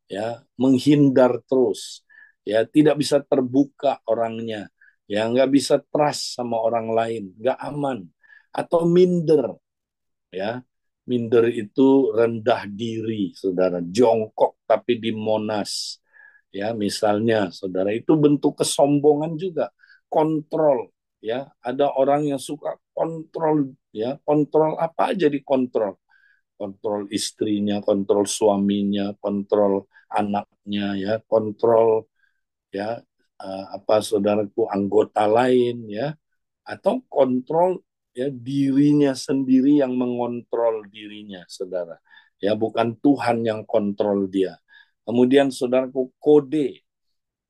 ya, menghindar terus, ya, tidak bisa terbuka orangnya, ya, nggak bisa trust sama orang lain, nggak aman, atau minder, ya. Minder itu rendah diri, saudara, jongkok tapi di Monas, ya, misalnya, saudara, itu bentuk kesombongan juga. Kontrol, ya, ada orang yang suka kontrol, ya, kontrol apa aja dikontrol, kontrol istrinya, kontrol suaminya, kontrol anaknya, ya, kontrol, ya, apa, saudaraku, anggota lain, ya, atau kontrol, ya, dirinya sendiri, yang mengontrol dirinya, saudara, ya, bukan Tuhan yang kontrol dia. Kemudian, saudaraku, kode,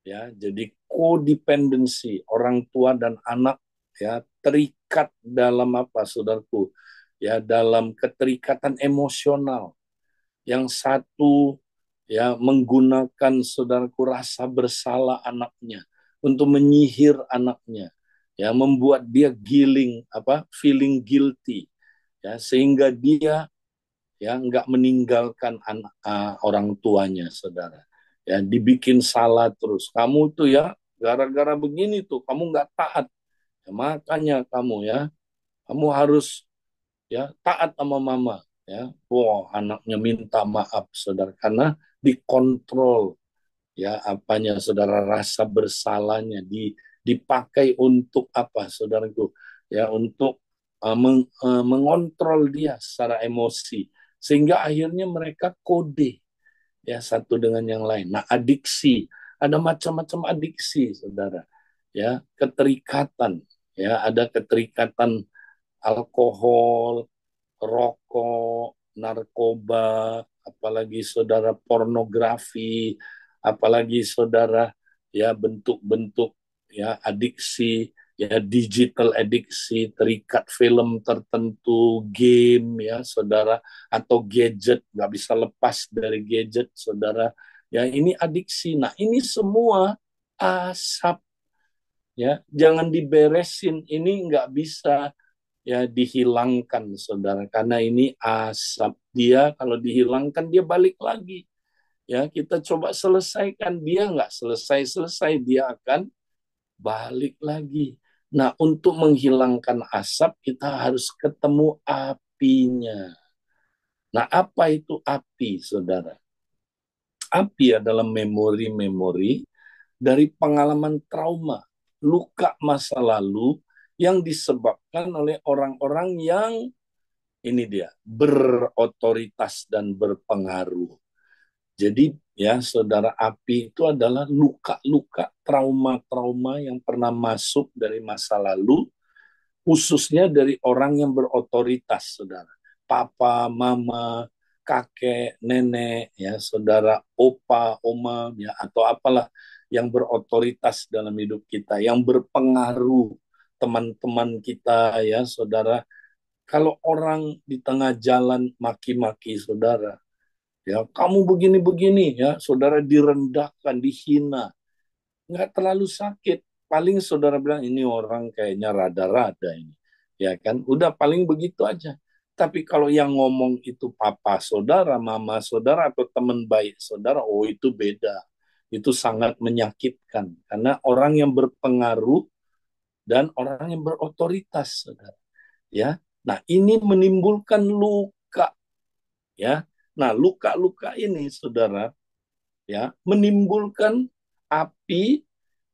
ya, jadi kodependensi orang tua dan anak, ya, terikat dalam apa, saudaraku, ya, dalam keterikatan emosional. Yang satu, ya, menggunakan, saudaraku, rasa bersalah anaknya untuk menyihir anaknya, ya, membuat dia feeling guilty, ya, sehingga dia, ya, nggak meninggalkan orang tuanya, saudara, ya, dibikin salah terus. Kamu tuh, ya, gara-gara begini tuh kamu nggak taat, ya, makanya kamu, ya, kamu harus, ya, taat sama mama, ya. Wah, anaknya minta maaf, saudara, karena dikontrol, ya, apanya, saudara, rasa bersalahnya dipakai untuk apa, saudaraku, ya, untuk mengontrol dia secara emosi, sehingga akhirnya mereka kode, ya, satu dengan yang lain. Nah, adiksi, ada macam-macam adiksi, saudara, ya, keterikatan, ya, ada keterikatan alkohol, rokok, narkoba, apalagi, saudara, pornografi, apalagi, saudara, ya, bentuk-bentuk, ya, adiksi, ya, digital adiksi, terikat film tertentu, game, ya, saudara, atau gadget, nggak bisa lepas dari gadget, saudara, ya, ini adiksi. Nah, ini semua asap, ya, jangan diberesin, ini nggak bisa, ya, dihilangkan, saudara, karena ini asap. Dia kalau dihilangkan dia balik lagi, ya, kita coba selesaikan, dia nggak selesai-selesai, dia akan balik lagi. Nah, untuk menghilangkan asap kita harus ketemu apinya. Nah, apa itu api, saudara? Api adalah memori-memori dari pengalaman trauma, luka masa lalu yang disebabkan oleh orang-orang yang, ini dia, berotoritas dan berpengaruh. Jadi, ya, saudara, api itu adalah luka-luka, trauma-trauma yang pernah masuk dari masa lalu, khususnya dari orang yang berotoritas, saudara. Papa, mama, kakek, nenek, ya, saudara, opa, oma, ya, atau apalah yang berotoritas dalam hidup kita, yang berpengaruh, teman-teman kita, ya, saudara. Kalau orang di tengah jalan maki-maki saudara, ya, kamu begini-begini, ya, saudara direndahkan, dihina, nggak terlalu sakit. Paling saudara bilang ini orang kayaknya rada-rada ini, ya kan? Udah paling begitu aja. Tapi kalau yang ngomong itu papa saudara, mama saudara, atau teman baik saudara, oh itu beda. Itu sangat menyakitkan. Karena orang yang berpengaruh dan orang yang berotoritas, saudara. Ya, nah ini menimbulkan luka. Ya, nah luka-luka ini, saudara, ya menimbulkan api.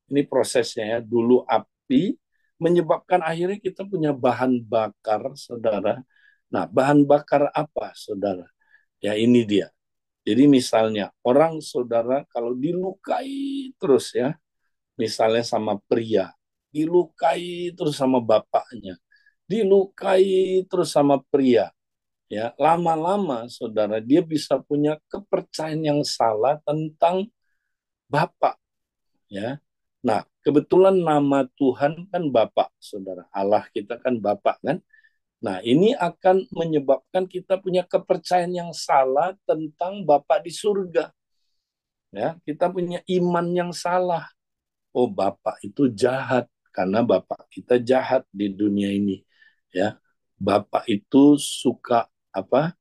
Ini prosesnya ya, dulu api menyebabkan akhirnya kita punya bahan bakar, saudara. Nah, bahan bakar apa, saudara? Ya, ini dia. Jadi misalnya orang, saudara, kalau dilukai terus ya, misalnya sama pria, dilukai terus sama bapaknya, dilukai terus sama pria, ya lama-lama, saudara, dia bisa punya kepercayaan yang salah tentang bapak, ya. Nah, kebetulan nama Tuhan kan Bapa, saudara. Allah kita kan Bapa kan. Nah, ini akan menyebabkan kita punya kepercayaan yang salah tentang Bapa di surga. Ya, kita punya iman yang salah. Oh, Bapa itu jahat karena Bapa kita jahat di dunia ini. Ya, Bapa itu suka apa?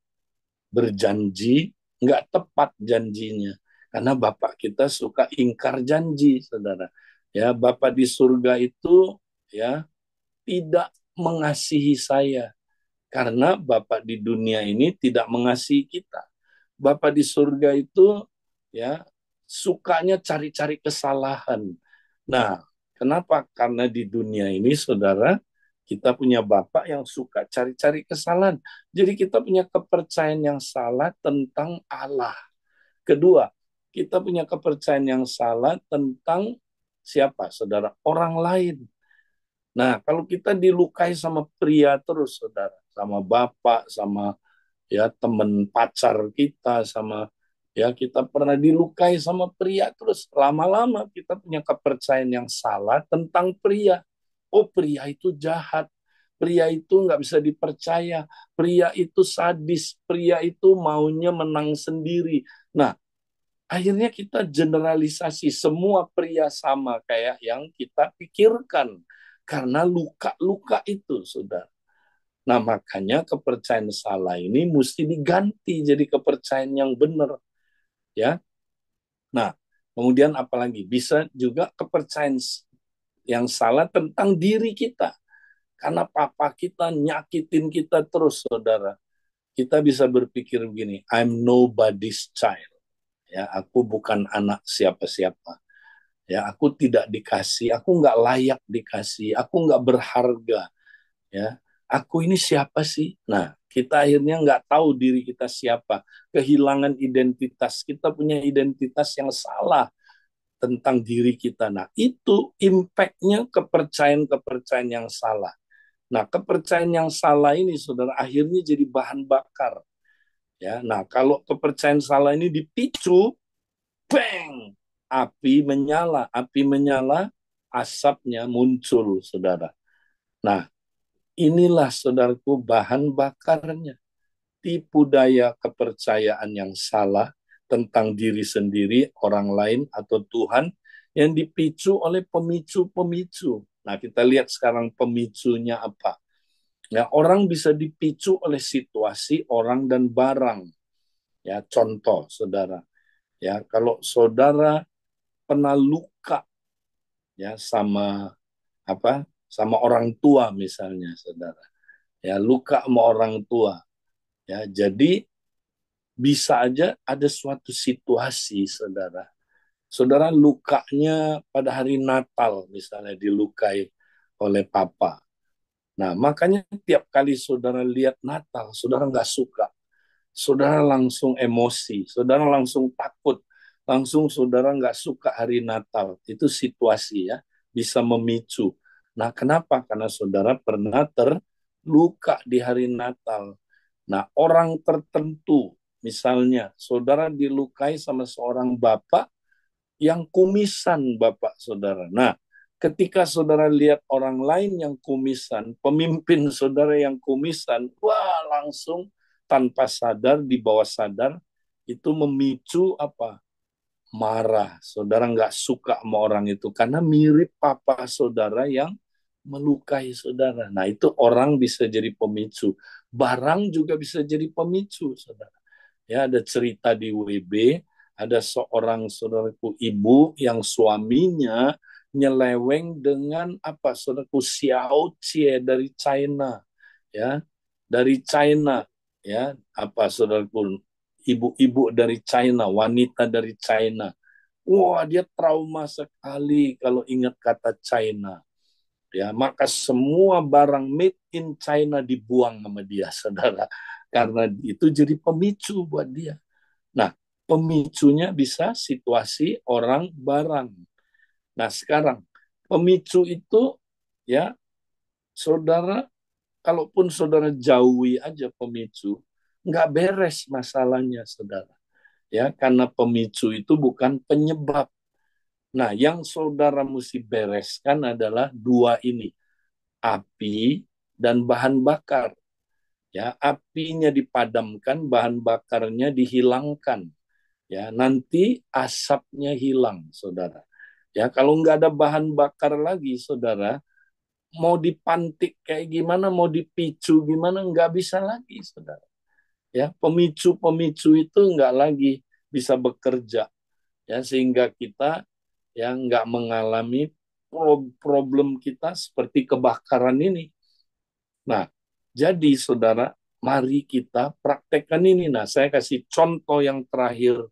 Berjanji nggak tepat janjinya. Karena Bapak kita suka ingkar janji, saudara. Ya, Bapak di surga itu ya tidak mengasihi saya karena Bapak di dunia ini tidak mengasihi kita. Bapak di surga itu ya sukanya cari-cari kesalahan. Nah, kenapa? Karena di dunia ini, saudara, kita punya Bapak yang suka cari-cari kesalahan. Jadi kita punya kepercayaan yang salah tentang Allah. Kedua, kita punya kepercayaan yang salah tentang siapa, saudara? Orang lain. Nah, kalau kita dilukai sama pria terus, saudara, sama bapak, sama ya teman pacar kita, sama ya kita pernah dilukai sama pria terus, lama-lama kita punya kepercayaan yang salah tentang pria. Oh, pria itu jahat, pria itu nggak bisa dipercaya, pria itu sadis, pria itu maunya menang sendiri. Nah, akhirnya kita generalisasi semua pria sama kayak yang kita pikirkan karena luka-luka itu, sudah. Nah, makanya kepercayaan salah ini mesti diganti jadi kepercayaan yang benar, ya. Nah, kemudian apalagi bisa juga kepercayaan yang salah tentang diri kita. Karena papa kita nyakitin kita terus, saudara. Kita bisa berpikir begini, I'm nobody's child. Ya, aku bukan anak siapa-siapa. Ya, aku tidak dikasih, aku nggak layak dikasih, aku nggak berharga. Ya, aku ini siapa sih? Nah, kita akhirnya nggak tahu diri kita siapa, kehilangan identitas, kita punya identitas yang salah tentang diri kita. Nah, itu impact-nya kepercayaan-kepercayaan yang salah. Nah, kepercayaan yang salah ini, saudara, akhirnya jadi bahan bakar. Ya, nah kalau kepercayaan salah ini dipicu, bang, api menyala, asapnya muncul, saudara. Nah, inilah, saudaraku, bahan bakarnya. Tipu daya kepercayaan yang salah tentang diri sendiri, orang lain, atau Tuhan yang dipicu oleh pemicu-pemicu. Nah, kita lihat sekarang pemicunya apa. Ya, orang bisa dipicu oleh situasi, orang, dan barang. Ya, contoh, saudara. Ya, kalau saudara pernah luka ya sama apa? Sama orang tua misalnya, saudara. Ya, luka sama orang tua. Ya, jadi bisa aja ada suatu situasi, saudara. Saudara lukanya pada hari Natal, misalnya dilukai oleh papa. Nah, makanya tiap kali saudara lihat Natal, saudara nggak suka. Saudara langsung emosi, saudara langsung takut, langsung saudara nggak suka hari Natal. Itu situasi ya, bisa memicu. Nah, kenapa? Karena saudara pernah terluka di hari Natal. Nah, orang tertentu, misalnya saudara dilukai sama seorang bapak yang kumisan bapak saudara. Nah, ketika saudara lihat orang lain yang kumisan, pemimpin saudara yang kumisan, wah langsung tanpa sadar, di bawah sadar, itu memicu apa? Marah. Saudara nggak suka sama orang itu karena mirip papa saudara yang melukai saudara. Nah, itu orang bisa jadi pemicu. Barang juga bisa jadi pemicu, saudara. Ya, ada cerita di WB, ada seorang saudaraku ibu yang suaminya nyeleweng dengan apa? Saudaraku Xiao Jie dari China, ya. Dari China, ya, apa saudaraku ibu-ibu dari China, wanita dari China. Wah, dia trauma sekali kalau ingat kata China. Ya, maka semua barang made in China dibuang sama dia, saudara. Karena itu jadi pemicu buat dia. Nah, pemicunya bisa situasi orang barang. Nah, sekarang pemicu itu ya, saudara, kalaupun saudara jauhi aja pemicu, nggak beres masalahnya, saudara. Ya, karena pemicu itu bukan penyebab. Nah, yang saudara mesti bereskan adalah dua ini, api dan bahan bakar. Ya, apinya dipadamkan, bahan bakarnya dihilangkan. Ya, nanti asapnya hilang, saudara. Ya, kalau nggak ada bahan bakar lagi, saudara, mau dipantik kayak gimana, mau dipicu gimana, nggak bisa lagi, saudara. Ya, pemicu-pemicu itu nggak lagi bisa bekerja, ya, sehingga kita ya nggak mengalami problem kita seperti kebakaran ini. Nah, jadi saudara, mari kita praktekkan ini. Nah, saya kasih contoh yang terakhir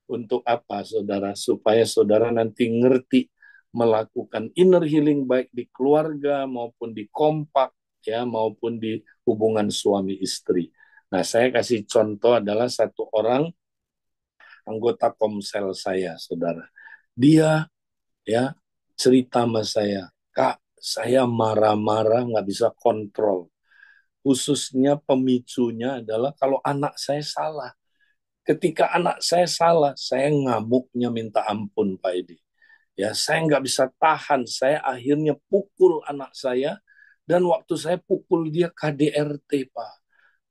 untuk apa, saudara? Supaya saudara nanti ngerti melakukan inner healing baik di keluarga maupun di kompak, ya, maupun di hubungan suami istri. Nah, saya kasih contoh adalah satu orang anggota komsel saya, saudara. Dia ya cerita sama saya, Kak, saya marah-marah nggak bisa kontrol. Khususnya pemicunya adalah kalau anak saya salah. Ketika anak saya salah, saya ngamuknya minta ampun, Pak Edi. Ya, saya nggak bisa tahan. Saya akhirnya pukul anak saya, dan waktu saya pukul dia KDRT, Pak.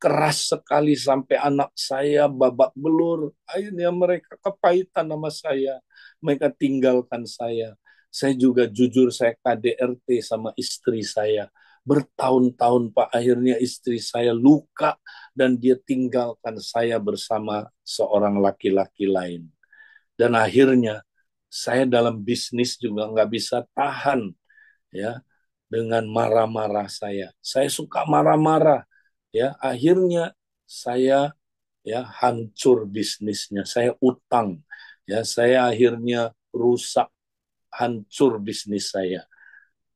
Keras sekali sampai anak saya babak belur. Akhirnya mereka kepahitan sama saya. Mereka tinggalkan saya. Saya juga jujur, saya KDRT sama istri saya. Bertahun-tahun, Pak. Akhirnya istri saya luka dan dia tinggalkan saya bersama seorang laki-laki lain. Dan akhirnya saya dalam bisnis juga nggak bisa tahan, ya, dengan marah-marah saya. Saya suka marah-marah, ya. Akhirnya saya ya hancur bisnisnya. Saya utang, ya. Saya akhirnya rusak, hancur bisnis saya.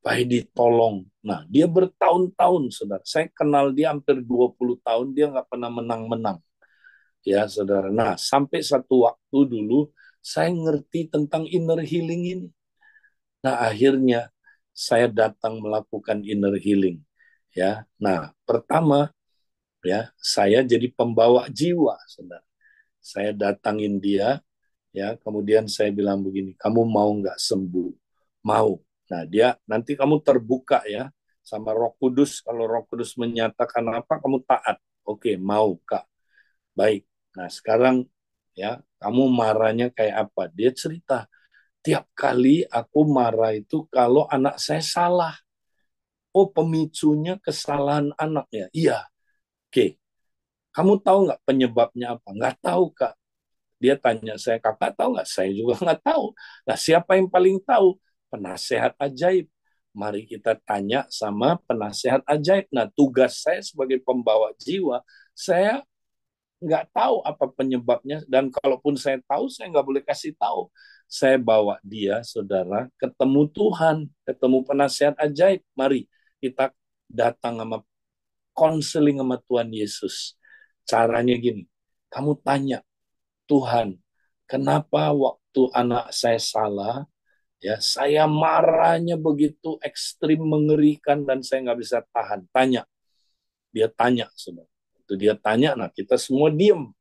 Pak Edi tolong. Nah, dia bertahun-tahun, saudara. Saya kenal dia hampir 20 tahun, dia nggak pernah menang-menang. Ya, saudara. Nah, sampai satu waktu dulu, saya ngerti tentang inner healing ini. Nah, akhirnya saya datang melakukan inner healing. Ya, nah, pertama, ya, saya jadi pembawa jiwa, saudara. Saya datangin dia, ya, kemudian saya bilang begini, kamu mau nggak sembuh? Mau. Nah, dia nanti kamu terbuka ya sama Roh Kudus. Kalau Roh Kudus menyatakan apa, kamu taat. Oke, mau, Kak. Baik. Nah, sekarang ya, kamu marahnya kayak apa? Dia cerita, tiap kali aku marah itu kalau anak saya salah. Oh, pemicunya kesalahan anak ya? Iya. Oke. Kamu tahu nggak penyebabnya apa? Nggak tahu, Kak. Dia tanya saya, kakak tahu nggak? Saya juga nggak tahu. Nah, siapa yang paling tahu? Penasehat ajaib. Mari kita tanya sama penasehat ajaib. Nah, tugas saya sebagai pembawa jiwa, saya nggak tahu apa penyebabnya, dan kalaupun saya tahu, saya nggak boleh kasih tahu. Saya bawa dia, saudara, ketemu Tuhan, ketemu penasehat ajaib. Mari kita datang sama konseling sama Tuhan Yesus. Caranya gini, kamu tanya, Tuhan, kenapa waktu anak saya salah, Ya, saya marahnya begitu ekstrim, mengerikan, dan saya nggak bisa tahan. Dia tanya, saudara. Itu dia tanya, nah kita semua diem.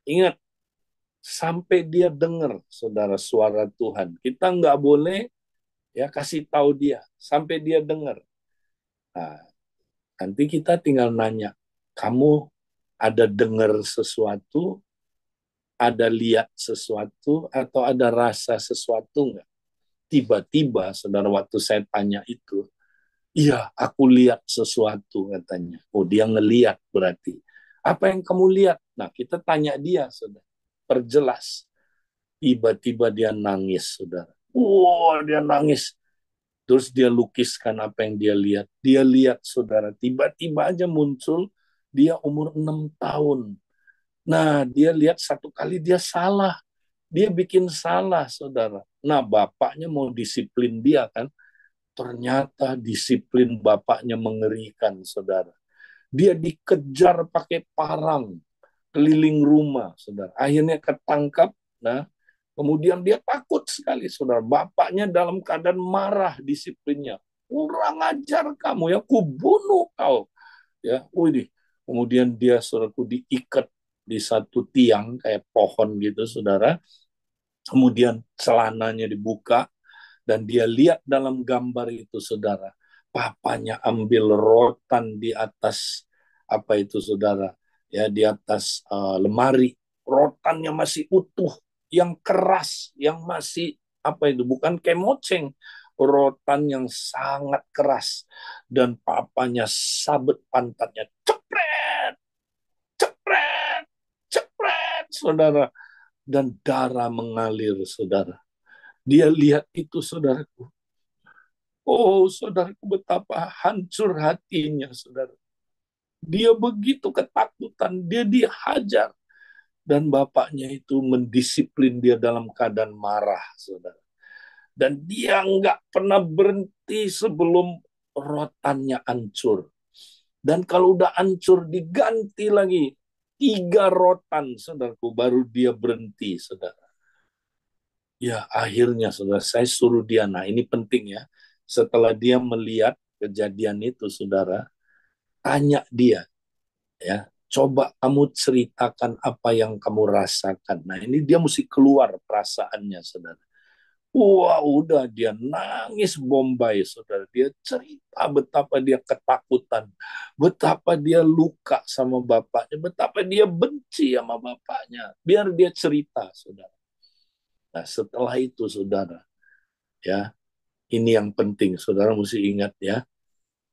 Ingat, sampai dia dengar, saudara, suara Tuhan. Kita nggak boleh ya kasih tahu dia, sampai dia dengar. Nah, nanti kita tinggal nanya, kamu ada dengar sesuatu, ada lihat sesuatu, atau ada rasa sesuatu nggak? Tiba-tiba, saudara, waktu saya tanya itu, iya, aku lihat sesuatu, katanya. Oh, dia ngelihat berarti. Apa yang kamu lihat? Nah, kita tanya dia, saudara. Perjelas. Tiba-tiba dia nangis, saudara. Wow, dia nangis. Terus dia lukiskan apa yang dia lihat. Dia lihat, saudara, tiba-tiba aja muncul, dia umur 6 tahun. Nah, dia lihat satu kali dia salah. Dia bikin salah, saudara. Nah, bapaknya mau disiplin dia kan. Ternyata disiplin bapaknya mengerikan, saudara. Dia dikejar pakai parang keliling rumah, saudara. Akhirnya ketangkap. Nah, kemudian dia takut sekali, saudara. Bapaknya dalam keadaan marah disiplinnya. Kurang ajar kamu ya, kubunuh kau. Ya, wih. Kemudian dia, saudaraku, diikat di satu tiang kayak pohon gitu, saudara. Kemudian celananya dibuka, dan dia lihat dalam gambar itu, saudara, papanya ambil rotan di atas apa itu, saudara, ya, di atas lemari, rotannya masih utuh, yang keras, yang masih apa itu, bukan kemoceng, rotan yang sangat keras, dan papanya sabet pantatnya, cepret, cepret, cepret, saudara, dan darah mengalir, saudara. Dia lihat itu, saudaraku. Oh, saudaraku, betapa hancur hatinya, saudara. Dia begitu ketakutan, dia dihajar. Dan bapaknya itu mendisiplin dia dalam keadaan marah, saudara. Dan dia nggak pernah berhenti sebelum rotannya hancur. Dan kalau udah hancur, diganti lagi. 3 rotan, saudaraku, baru dia berhenti, saudara. Ya, akhirnya, saudara, saya suruh dia, nah ini penting ya. Setelah dia melihat kejadian itu, saudara, tanya dia, ya, coba kamu ceritakan apa yang kamu rasakan. Nah, ini dia mesti keluar perasaannya, saudara. Wah, udah dia nangis bombay, saudara. Dia cerita betapa dia ketakutan, betapa dia luka sama bapaknya, betapa dia benci sama bapaknya. Biar dia cerita, saudara. Nah, setelah itu, saudara, ya, ini yang penting, saudara mesti ingat ya.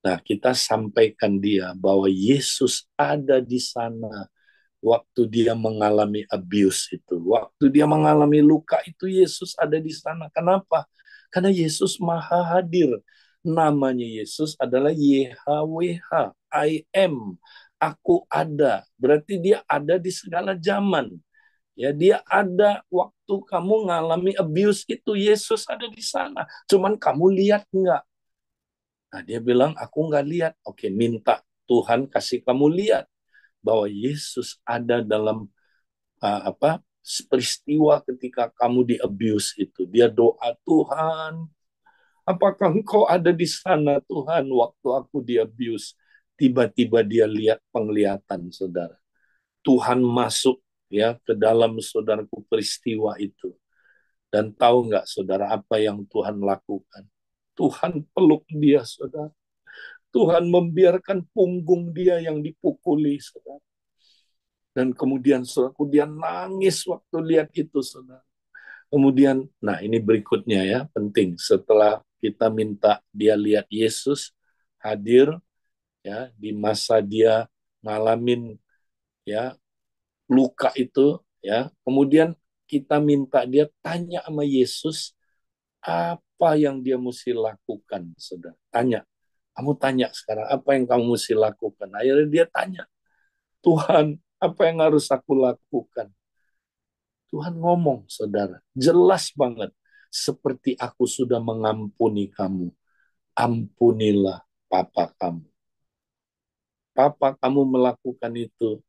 Nah, kita sampaikan dia bahwa Yesus ada di sana waktu dia mengalami abuse itu. Waktu dia mengalami luka itu, Yesus ada di sana. Kenapa? Karena Yesus maha hadir. Namanya Yesus adalah YHWH, I am. Aku ada. Berarti dia ada di segala zaman. Ya, dia ada waktu kamu mengalami abuse itu, Yesus ada di sana. Cuman kamu lihat nggak? Nah, dia bilang, aku nggak lihat. Oke, minta Tuhan kasih kamu lihat bahwa Yesus ada dalam apa peristiwa ketika kamu di abuse itu. Dia doa, Tuhan, apakah engkau ada di sana, Tuhan, waktu aku di abuse. Tiba-tiba dia lihat penglihatan, saudara. Tuhan masuk ya ke dalam, saudaraku, peristiwa itu. Dan tahu nggak, saudara, apa yang Tuhan lakukan? Tuhan peluk dia, saudara. Tuhan membiarkan punggung dia yang dipukuli, saudara. Dan kemudian, saudaraku, dia nangis waktu lihat itu, saudara. Kemudian, nah ini berikutnya ya, penting. Setelah kita minta dia lihat Yesus hadir ya di masa dia ngalamin ya luka itu ya. Kemudian kita minta dia tanya sama Yesus apa yang dia mesti lakukan, saudara. Tanya. Kamu tanya sekarang, apa yang kamu mesti lakukan? Akhirnya dia tanya, Tuhan, apa yang harus aku lakukan? Tuhan ngomong, saudara, jelas banget. Seperti aku sudah mengampuni kamu, ampunilah papa kamu. Papa kamu melakukan itu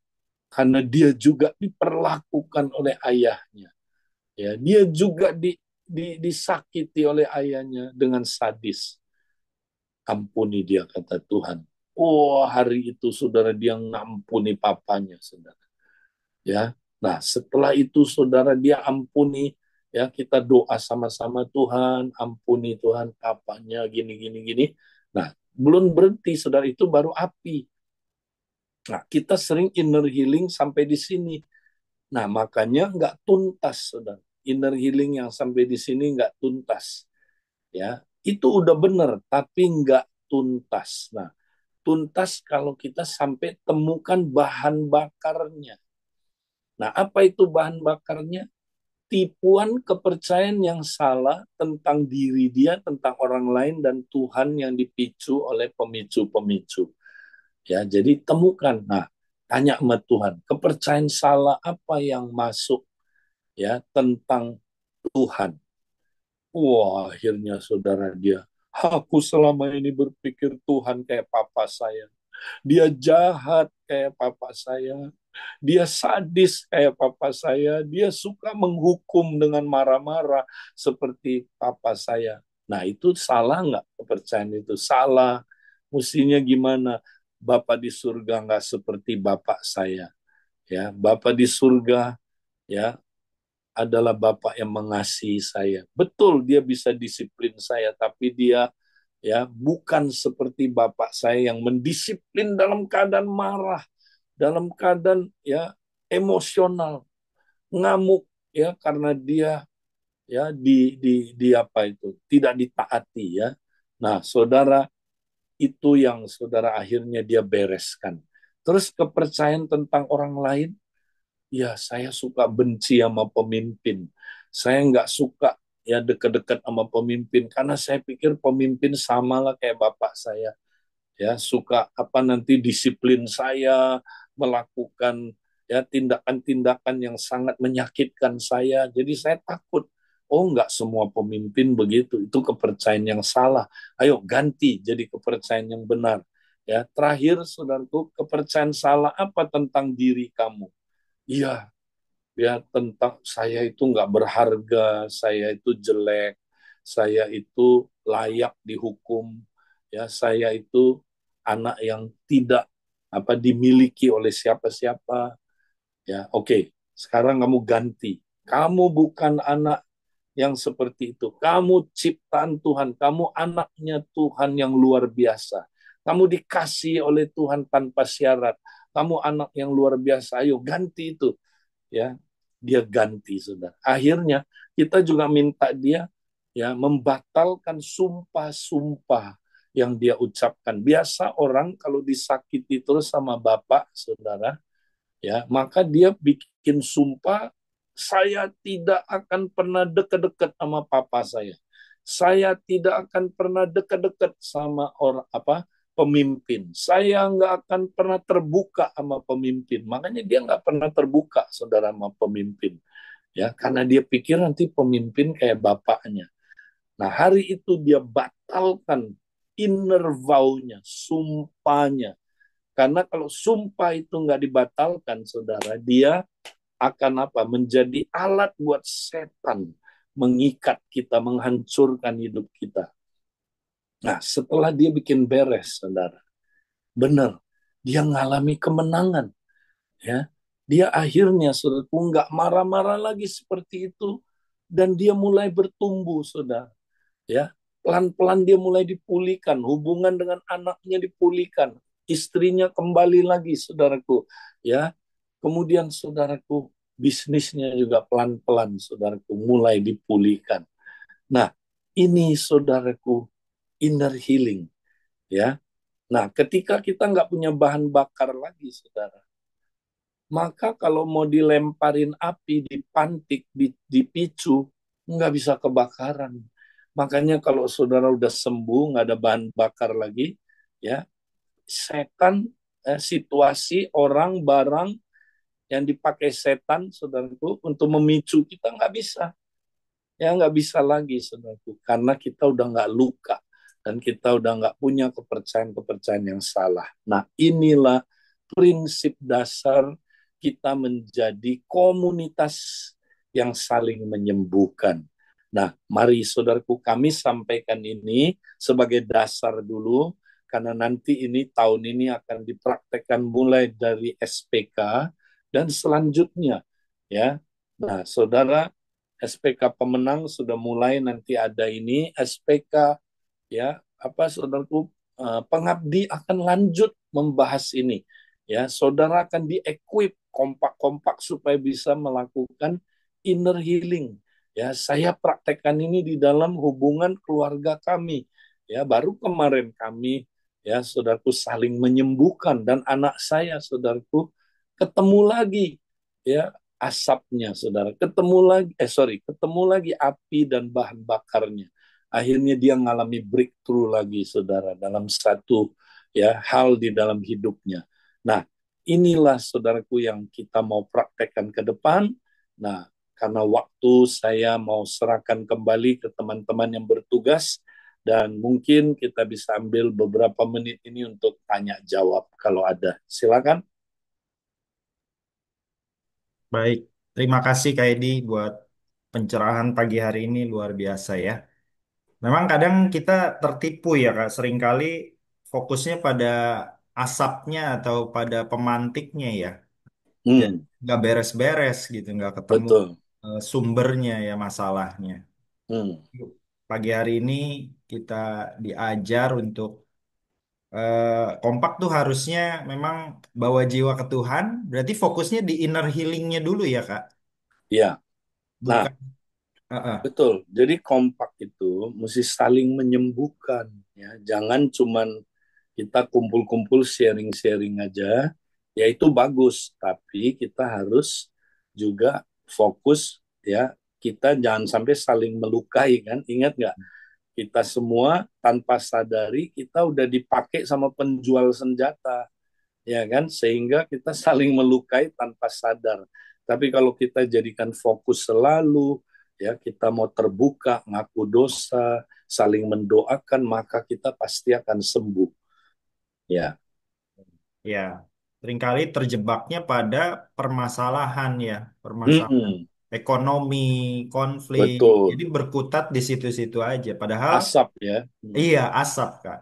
karena dia juga diperlakukan oleh ayahnya. Ya, dia juga disakiti oleh ayahnya dengan sadis. Ampuni dia, kata Tuhan. Oh, hari itu saudara dia ngampuni papanya, saudara. Ya, nah setelah itu saudara dia ampuni, ya kita doa sama-sama, Tuhan ampuni Tuhan papanya gini gini gini. Nah belum berhenti saudara, itu baru api. Nah kita sering inner healing sampai di sini. Nah makanya nggak tuntas saudara. Inner healing yang sampai di sini nggak tuntas. Ya itu udah benar tapi nggak tuntas. Nah tuntas kalau kita sampai temukan bahan bakarnya. Nah, apa itu bahan bakarnya? Tipuan kepercayaan yang salah tentang diri dia, tentang orang lain, dan Tuhan yang dipicu oleh pemicu-pemicu. Ya, jadi temukan. Nah, tanya sama Tuhan, kepercayaan salah apa yang masuk ya tentang Tuhan. Wah, akhirnya saudara dia, aku selama ini berpikir Tuhan kayak papa saya. Dia jahat kayak papa saya. Dia sadis kayak papa saya. Dia suka menghukum dengan marah-marah seperti papa saya. Nah, itu salah nggak kepercayaan itu? Salah. Mestinya gimana? Bapak di surga nggak seperti bapak saya. Ya, Bapak di surga ya adalah Bapak yang mengasihi saya. Betul dia bisa disiplin saya, tapi dia ya bukan seperti bapak saya yang mendisiplin dalam keadaan marah, dalam keadaan ya emosional, ngamuk ya karena dia ya di apa itu tidak ditaati ya. Nah, saudara, itu yang saudara akhirnya dia bereskan. Terus kepercayaan tentang orang lain, ya saya suka benci sama pemimpin. Saya nggak suka ya dekat-dekat sama pemimpin karena saya pikir pemimpin sama lah kayak bapak saya. Ya suka apa nanti disiplin saya, melakukan ya tindakan-tindakan yang sangat menyakitkan saya. Jadi saya takut. Oh, nggak semua pemimpin begitu. Itu kepercayaan yang salah. Ayo ganti jadi kepercayaan yang benar. Ya, terakhir saudaraku, kepercayaan salah apa tentang diri kamu? Iya, ya tentang saya itu nggak berharga, saya itu jelek, saya itu layak dihukum, ya saya itu anak yang tidak apa dimiliki oleh siapa-siapa. Ya, oke. Sekarang kamu ganti. Kamu bukan anak yang seperti itu. Kamu ciptaan Tuhan, kamu anaknya Tuhan yang luar biasa. Kamu dikasih oleh Tuhan tanpa syarat. Kamu anak yang luar biasa. Ayo ganti itu ya, dia ganti sudah. Akhirnya kita juga minta dia ya membatalkan sumpah-sumpah yang dia ucapkan. Biasa orang kalau disakiti terus sama bapak saudara ya, maka dia bikin sumpah, saya tidak akan pernah dekat-dekat sama papa saya. Saya tidak akan pernah dekat-dekat sama orang apa pemimpin. Saya nggak akan pernah terbuka sama pemimpin. Makanya dia nggak pernah terbuka, saudara, sama pemimpin. Ya, karena dia pikir nanti pemimpin kayak bapaknya. Nah, hari itu dia batalkan inner vow-nya, sumpahnya. Karena kalau sumpah itu nggak dibatalkan, saudara, dia akan apa? Menjadi alat buat setan mengikat kita, menghancurkan hidup kita. Nah, setelah dia bikin beres, saudara, benar, dia ngalami kemenangan. Ya, dia akhirnya, saudara, nggak marah-marah lagi seperti itu, dan dia mulai bertumbuh, saudara. Ya, pelan-pelan dia mulai dipulihkan, hubungan dengan anaknya dipulihkan, istrinya kembali lagi, saudaraku. Ya, kemudian saudaraku, bisnisnya juga pelan-pelan, saudaraku, mulai dipulihkan. Nah, ini saudaraku, inner healing. Ya, nah ketika kita nggak punya bahan bakar lagi, saudara, maka kalau mau dilemparin api, dipantik, dipicu, nggak bisa kebakaran. Makanya kalau saudara udah sembuh, nggak ada bahan bakar lagi, ya setan, situasi, orang, barang yang dipakai setan, saudaraku, untuk memicu kita nggak bisa. Ya nggak bisa lagi, saudaraku, karena kita udah nggak luka dan kita udah nggak punya kepercayaan-kepercayaan yang salah. Nah, inilah prinsip dasar kita menjadi komunitas yang saling menyembuhkan. Nah, mari saudaraku kami sampaikan ini sebagai dasar dulu, karena nanti ini tahun ini akan dipraktekkan mulai dari SPK dan selanjutnya ya. Nah, saudara, SPK pemenang sudah mulai, nanti ada ini SPK ya, apa saudaraku, pengabdi akan lanjut membahas ini ya. Saudara akan di-equip kompak-kompak supaya bisa melakukan inner healing ya. Saya praktekkan ini di dalam hubungan keluarga kami ya. Baru kemarin kami ya saudaraku saling menyembuhkan, dan anak saya saudaraku ketemu lagi ya asapnya, saudara, ketemu lagi ketemu lagi api dan bahan bakarnya. Akhirnya dia mengalami breakthrough lagi, saudara, dalam satu ya hal di dalam hidupnya. Nah, inilah saudaraku yang kita mau praktekkan ke depan. Nah, karena waktu, saya mau serahkan kembali ke teman-teman yang bertugas, dan mungkin kita bisa ambil beberapa menit ini untuk tanya jawab kalau ada. Silakan. Baik, terima kasih Kak Edi buat pencerahan pagi hari ini luar biasa ya. Memang kadang kita tertipu ya Kak, seringkali fokusnya pada asapnya atau pada pemantiknya ya. Jadi Hmm, nggak beres-beres gitu, nggak ketemu betul. sumbernya ya masalahnya. Hmm, Yuk, pagi hari ini kita diajar untuk kompak tuh harusnya memang bawa jiwa ke Tuhan, berarti fokusnya di inner healingnya dulu ya Kak. ya. Nah, Bukan. Heeh. betul. Jadi kompak itu mesti saling menyembuhkan ya. Jangan cuman kita kumpul-kumpul sharing-sharing aja. Ya itu bagus, tapi kita harus juga fokus ya. Kita jangan sampai saling melukai kan. Ingat nggak? Kita semua tanpa sadari kita udah dipakai sama penjual senjata ya kan, sehingga kita saling melukai tanpa sadar. Tapi kalau kita jadikan fokus selalu ya, kita mau terbuka, ngaku dosa, saling mendoakan, maka kita pasti akan sembuh ya. Ya, seringkali terjebaknya pada permasalahan ya, permasalahan Mm-mm, ekonomi, konflik. Jadi betul. berkutat di situ-situ aja. Padahal Asap ya. iya asap Kak.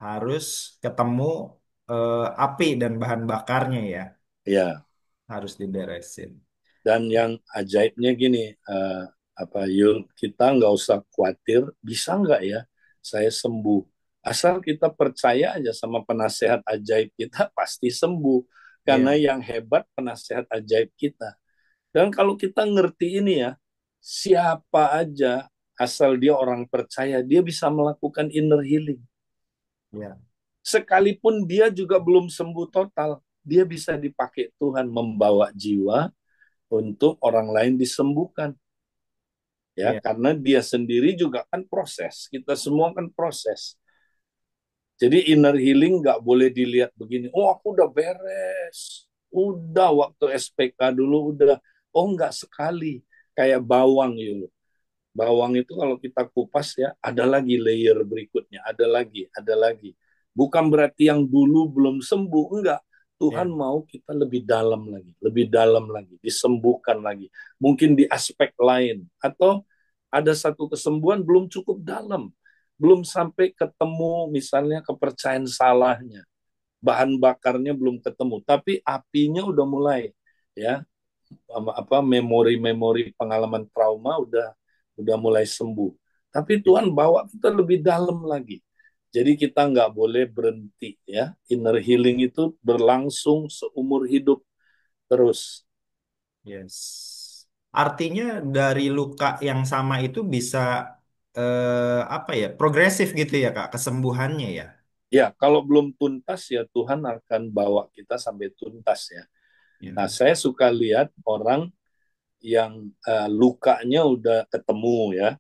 Harus ketemu api dan bahan bakarnya ya, Ya, harus diberesin. dan yang ajaibnya gini, apa Yul, kita nggak usah khawatir, bisa nggak ya saya sembuh. Asal kita percaya aja sama penasehat ajaib kita, pasti sembuh. Karena Iya, yang hebat penasehat ajaib kita. Dan kalau kita ngerti ini ya, siapa aja asal dia orang percaya, dia bisa melakukan inner healing. iya, Sekalipun dia juga belum sembuh total, dia bisa dipakai Tuhan membawa jiwa untuk orang lain disembuhkan. Ya, iya, karena dia sendiri juga kan proses. Kita semua kan proses. Jadi inner healing nggak boleh dilihat begini. Oh, aku udah beres. Udah waktu SPK dulu udah. Oh, nggak sekali. Kayak bawang yuk. Bawang itu kalau kita kupas ya, ada lagi layer berikutnya, ada lagi, ada lagi. Bukan berarti yang dulu belum sembuh, enggak. Tuhan iya, mau kita lebih dalam lagi, disembuhkan lagi. Mungkin di aspek lain, atau ada satu kesembuhan belum cukup dalam, belum sampai ketemu misalnya kepercayaan salahnya, bahan bakarnya belum ketemu, tapi apinya udah mulai ya, apa memori-memori pengalaman trauma udah mulai sembuh. Tapi Tuhan bawa kita lebih dalam lagi. Jadi kita nggak boleh berhenti ya. Inner healing itu berlangsung seumur hidup terus. yes. Artinya dari luka yang sama itu bisa apa ya, progresif gitu ya Kak, kesembuhannya ya. Ya, kalau belum tuntas ya Tuhan akan bawa kita sampai tuntas ya. Ya. Nah, saya suka lihat orang yang lukanya udah ketemu ya,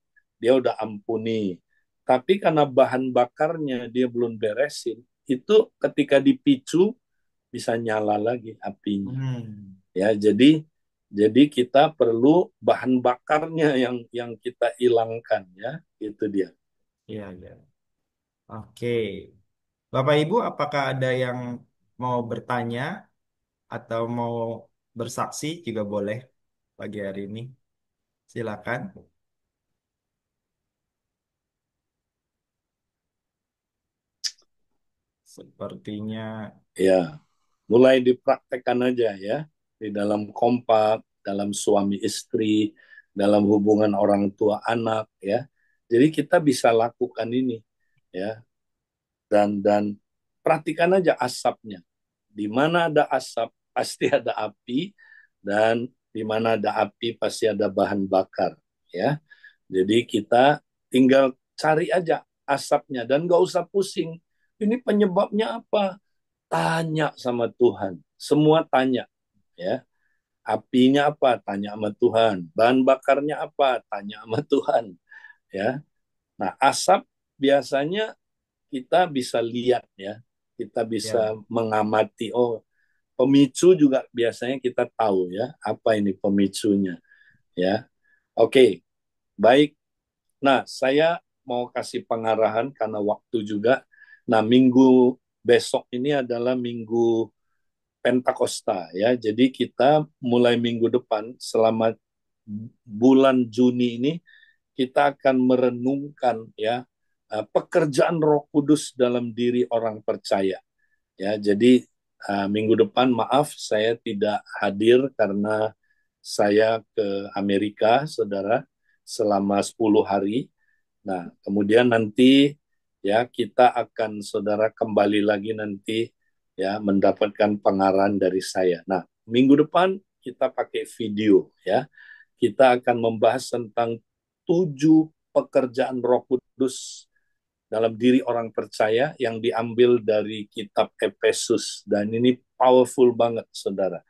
dia udah ampuni. Tapi karena bahan bakarnya dia belum beresin, itu ketika dipicu bisa nyala lagi apinya. Hmm. Ya, jadi kita perlu bahan bakarnya yang kita hilangkan ya, itu dia. Iya, iya. Oke. Bapak Ibu, apakah ada yang mau bertanya atau mau bersaksi juga boleh pagi hari ini? Silakan. Sepertinya Ya, mulai dipraktekkan aja ya di dalam kompak, dalam suami istri, dalam hubungan orang tua anak ya. Jadi kita bisa lakukan ini ya, dan perhatikan aja asapnya. Di mana ada asap pasti ada api, dan di mana ada api pasti ada bahan bakar ya. Jadi kita tinggal cari aja asapnya dan gak usah pusing. Ini penyebabnya apa? Tanya sama Tuhan. Semua tanya ya. Apinya apa? Tanya sama Tuhan. Bahan bakarnya apa? Tanya sama Tuhan ya. Nah, asap biasanya kita bisa lihat ya. Kita ya. bisa mengamati. Oh, pemicu juga biasanya kita tahu ya. Apa ini pemicunya ya. Oke, baik. Nah, saya mau kasih pengarahan karena waktu juga. Nah, minggu besok ini adalah minggu Pentakosta ya. Jadi kita mulai minggu depan selama bulan Juni ini kita akan merenungkan ya pekerjaan Roh Kudus dalam diri orang percaya. Ya, jadi minggu depan maaf saya tidak hadir karena saya ke Amerika, Saudara, selama 10 hari. Nah, kemudian nanti ya kita akan Saudara kembali lagi nanti ya mendapatkan pengarahan dari saya. Nah, minggu depan kita pakai video ya. Kita akan membahas tentang 7 pekerjaan Roh Kudus dalam diri orang percaya yang diambil dari kitab Efesus, dan ini powerful banget Saudara.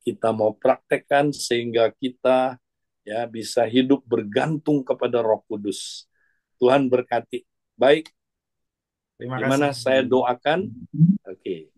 Kita mau praktekkan sehingga kita ya bisa hidup bergantung kepada Roh Kudus. Tuhan berkati. Baik, Terima kasih. gimana saya doakan? Oke.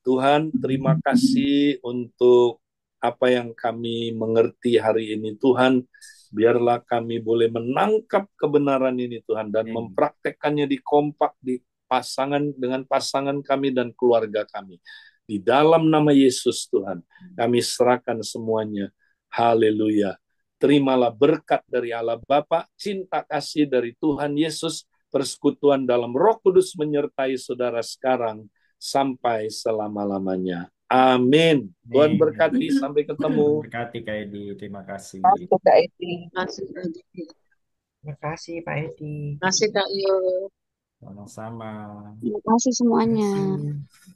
Tuhan, terima kasih untuk apa yang kami mengerti hari ini. Tuhan, biarlah kami boleh menangkap kebenaran ini, Tuhan, dan Amin. mempraktekkannya di kompak, di pasangan dengan pasangan kami dan keluarga kami. Di dalam nama Yesus, Tuhan, kami serahkan semuanya. Haleluya. Terimalah berkat dari Allah Bapa, cinta kasih dari Tuhan Yesus, persekutuan dalam Roh Kudus menyertai saudara sekarang sampai selama-lamanya. Amin. Tuhan Amin. berkati, sampai Tuhan ketemu. berkati Kak Edi. Terima kasih. Masuk Kak Edi. Masih lagi. Terima kasih Pak Edi. Masih Kak Yo. Sama-sama. Terima kasih semuanya. Terima kasih.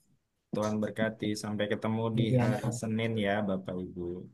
Tuhan berkati. Sampai ketemu di Iya. hari Senin ya, Bapak Ibu.